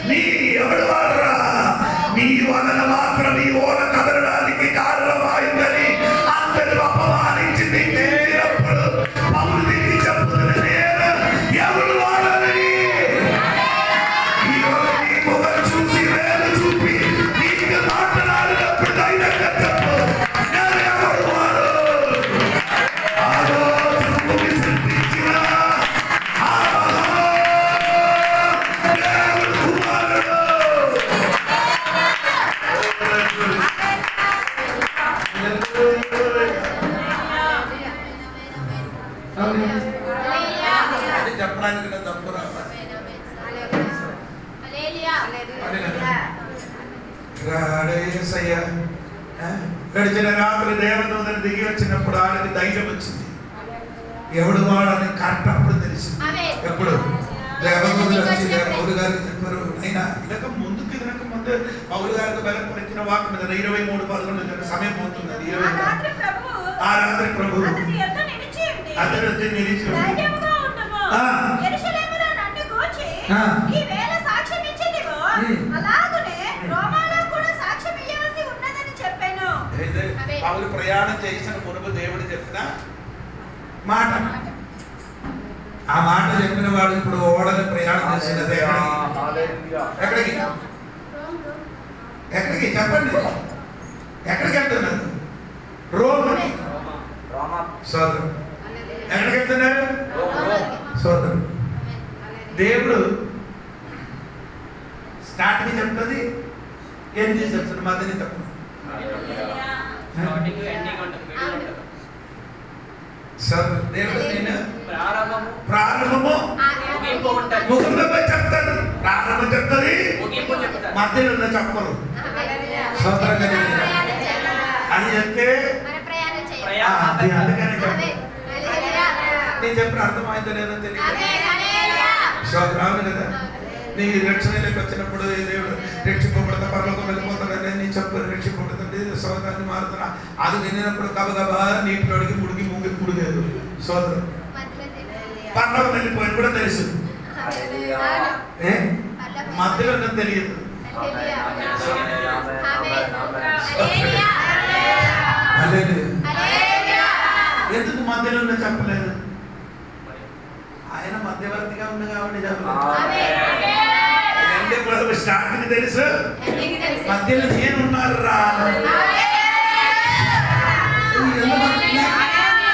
నీ ఎవడు వాడరా, నీ వలన మాత్రం ఈ ఓడ కదలడానికి కారణమైందని అందరూ అపమానించి నిందించినప్పుడు పౌలు దిగి చెప్తున్న నేను ఎవడు వాడని ఈరోజు నీ ముఖం చూసి వేలు చూపి నీకు మాట్లాడినప్పుడు ధైర్యంగా చెప్పు, నేను ఎవడు వాడు. ఆ రోజు భూమి సృష్టించిన ఆ దేవుడు కుమారుడు. అది చెప్పడానికి నా తప్పు గడిచిన రాత్రి దేవదూతను దిగి వచ్చినప్పుడు ఆయనకి ధైర్యం వచ్చింది. ఎవడు వాడని కరెక్టప్పుడు తెలిసింది. ఎప్పుడు దేవదూతలు వచ్చి పౌలు గారికి చెప్పారు, అయినా ఇదక ముందు పౌలు గారికి బలపరిచిన వాక్ మీద 23:11 సమయం పోతుంది. ఆ రాత్రి ప్రభు అతను నిలిచి పౌలు ప్రయాణం చేసిన మునుపు దేవుడు చెప్పిన మాట, ఆ మాట చెప్పిన వాడు ఇప్పుడు ఓడని ప్రయాణం చేసినది ఎక్కడికి ఎక్కడికి చెప్పండి, ఎక్కడికి వెళ్తున్నారు? రోమ్. సోదరు ఎక్కడికి వెళ్తున్నారు? సోదరు దేవుడు స్టార్టింగ్ చెప్తుంది, ఏం చేసి చెప్తుంది, మధ్యని చెప్తుంది. దేవుడు నేను ప్రారంభము ముగింపు చెప్తాడు. ప్రారంభం చెప్తుంది, మధ్యలో ఉన్న చెప్పరు. అని చెప్తే అందుకని నేను చెప్పిన అర్థమైందో లేదో తెలియదు. రావును కదా, నీ రక్షణలోకి వచ్చినప్పుడు దేవుడు రక్షింపబడతా పరలోకం వెళ్ళిపోతాడని నీ చెప్పు రక్షింపబడుతుంది, సోదరాన్ని మారుతున్నా అది వినినప్పుడు గబగబా నీటిలోడికి ముడిగి ముడిగేదు. సోదరు పరలోకం వెళ్ళిపోయింది కూడా తెలుసు, మధ్యలో తెలియదు. ఎందుకు మధ్యలో చెప్పలేదు? ఆయన మధ్యవర్తిగా ఉంది కాబట్టి చెప్పలేదు. స్టార్టింగ్ తెలుసు, మధ్యలో నేను ఉన్నారు రా.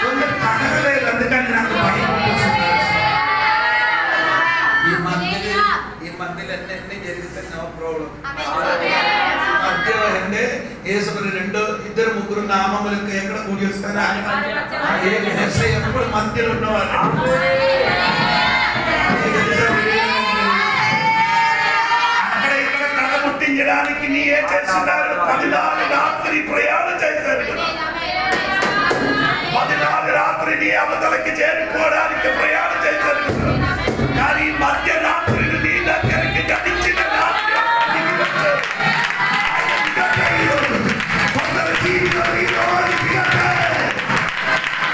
కొందరు కడగలేదు, అందుకని నాకు భయం. ఈ మధ్యలో అన్నీ జరుగుతాయి, నో ప్రాబ్లం. మధ్యలో అంటే యేసుని 2 3 నామములకు ఎక్కడ కూడి వస్తారా? ఎప్పుడు మధ్యలో ఉన్నవారు. అక్కడ ఇక్కడ తలముట్టించడానికి నీ ఏం చేస్తున్నారు? 14 రాత్రి ప్రయాణం చేశారు. 14 రాత్రి నీ అవతలకి చేరుకోవడానికి ప్రయాణం చేశారు. కానీ మధ్య రాత్రి నీ దగ్గరికి గడిచిన రాత్రి కొందరు జీవితంలో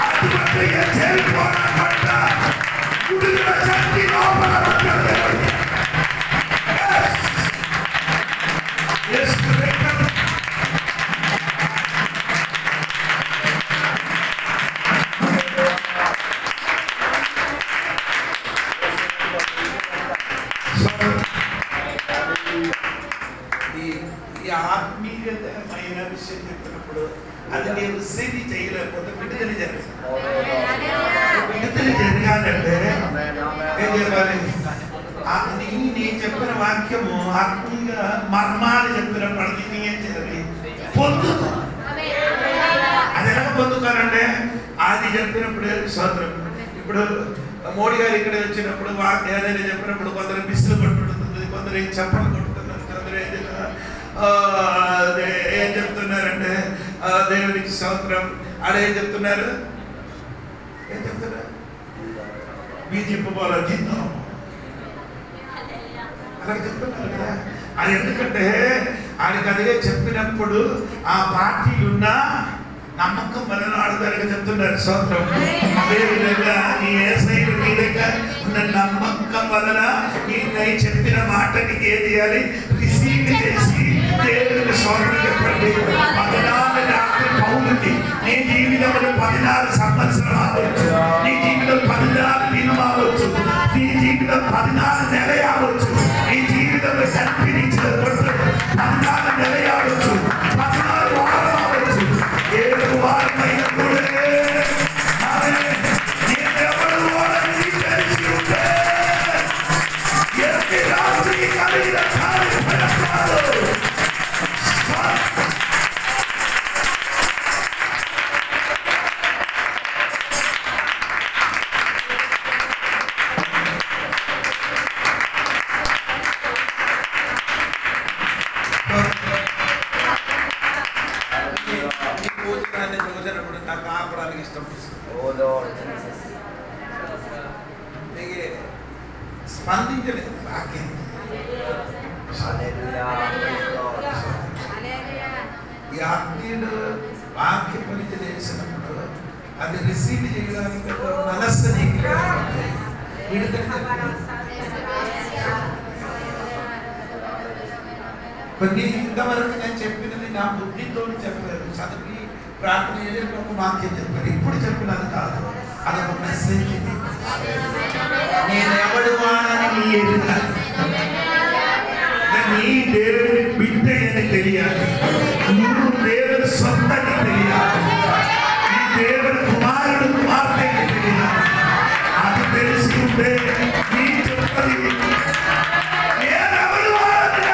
అటువంటి చేరుకోవడం పట్ల గుడిలో శక్తి లోపల ఆత్మీయమైన విషయం చెప్పినప్పుడు అది నేను సిద్ధి చేయలేకపోతే విడుదల జరగాలి. విడుదల జరగాలంటే ఏం చెప్పాలి? నేను చెప్పిన వాక్యము ఆత్మీయ మర్మాలు చెప్పినప్పుడు నేను ఏం చేయాలి? పొందుకో. అది ఎలా పొందుకోవాలంటే అది చెప్పినప్పుడు సోదరం. ఇప్పుడు మోడీ గారు ఇక్కడ వచ్చినప్పుడు ఏదైనా చెప్పినప్పుడు కొందరు బిస్సులు కొట్టుకుంటుంది, కొందరు ఏం చెప్పలు కొట్టుతున్నారు, కొందరు ఏదైనా ఏం చెప్తున్నారంటే దేవునికి స్తోత్రం అదేం చెప్తున్నారు ఏం చెప్తున్నారు బీజేపీ జీతం అలా చెప్తున్నారు కదా. అది ఎందుకంటే ఆయనకు అదే చెప్పినప్పుడు ఆ పార్టీలున్న నమ్మకం వలన ఆడదానికి చెప్తున్నారు స్తోత్రం. అదేవిధంగా నీ యేసయ్య నీ దగ్గర ఉన్న నమ్మకం వలన నేను చెప్పిన మాట నీకు ఏం చేయాలి రిసీవ్ చేసి దేవునికి స్తోత్రం చెప్పండి. 14 రాత్రి పౌరుకి నీ జీవితంలో 14 సంవత్సరం అవ్వచ్చు, నీ జీవితం 14 దినం అవ్వచ్చు, నీ జీవితం 14 నెల అవ్వచ్చు, నీ జీవితంలో కనిపించిన 14 నెల అవ్వచ్చు, 14 వారం అవ్వచ్చు, 7 వారమైన కూడా నేనెవరు వాడని తెలిసి ఉంటే ఎన్ని రాత్రి కలిగిన కార్యక్రమాలు చూసినప్పుడు నాకు ఆపడానికి ఇష్టం స్పందించలేదు వాక్యం. ఈ ఆత్మీయుడు వాక్య పనికి చేసినప్పుడు అది రిసీవ్ చేయడానికి మనస్సు నీకు కొన్ని ఇంతవరకు నేను చెప్పినది నా బుద్ధితో చెప్పలేదు, చదివి ప్రార్థన చేసి ఒక వాక్యం చెప్పారు. ఇప్పుడు చెప్పినది కాదు, అదొక మెసేజ్. నేను ఎవడు వాడని నీ ఎదుగుతాను, నీ దేవుని బిడ్డ అని తెలియాలి, నువ్వు దేవుని సొంతని తెలియాలి, నీ దేవుని కుమారుడు కుమార్తె తెలియాలి. అది తెలిసి ఉంటే నీ చెప్పది నేనెవడు వాడని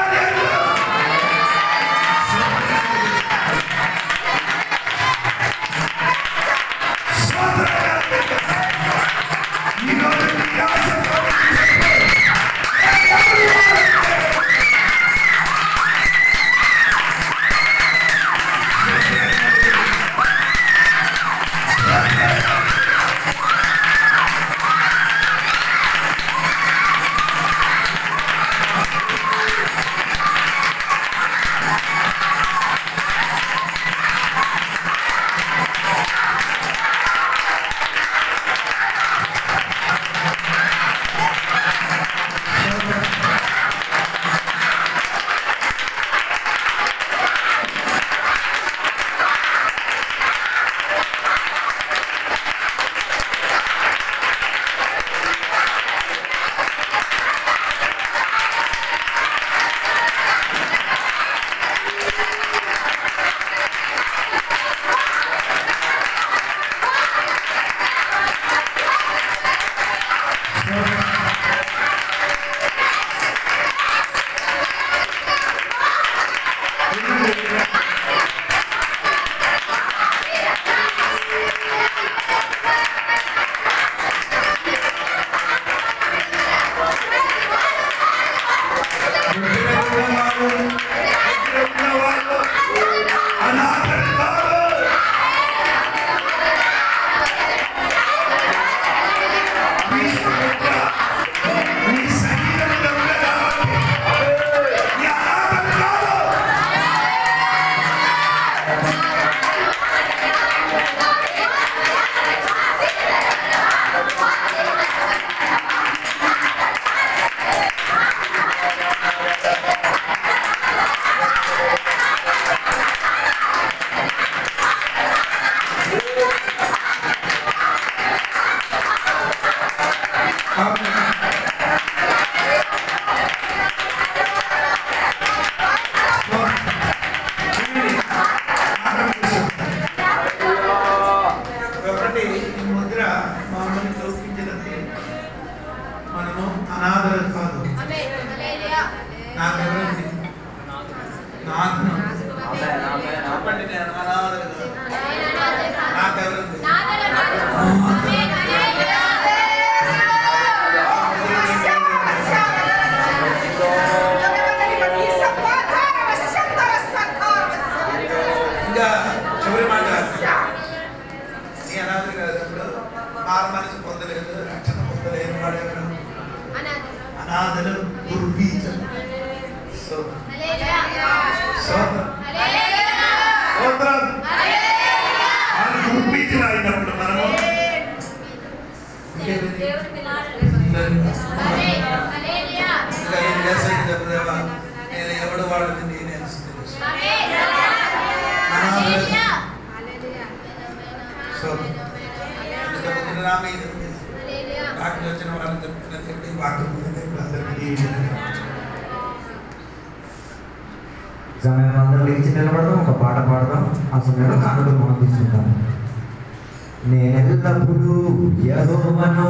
పొందలేదు, రక్షణ పొందలేని వాడెవరు? అనాథలు, దుర్బీజలు. దుర్బీజలు అయినప్పుడు మనము నేను ఎవడు వాడని నేనే వాక్యం వచ్చిన వాళ్ళని చెప్తున్నది వాక్యం సమయం అందరూ లేచి నిలబడదాం, ఒక పాట పాడదాం. ఆ సమయంలో కానుకలు మనం తీసుకుంటాం. నేనెల్లప్పుడూ యెహోవాను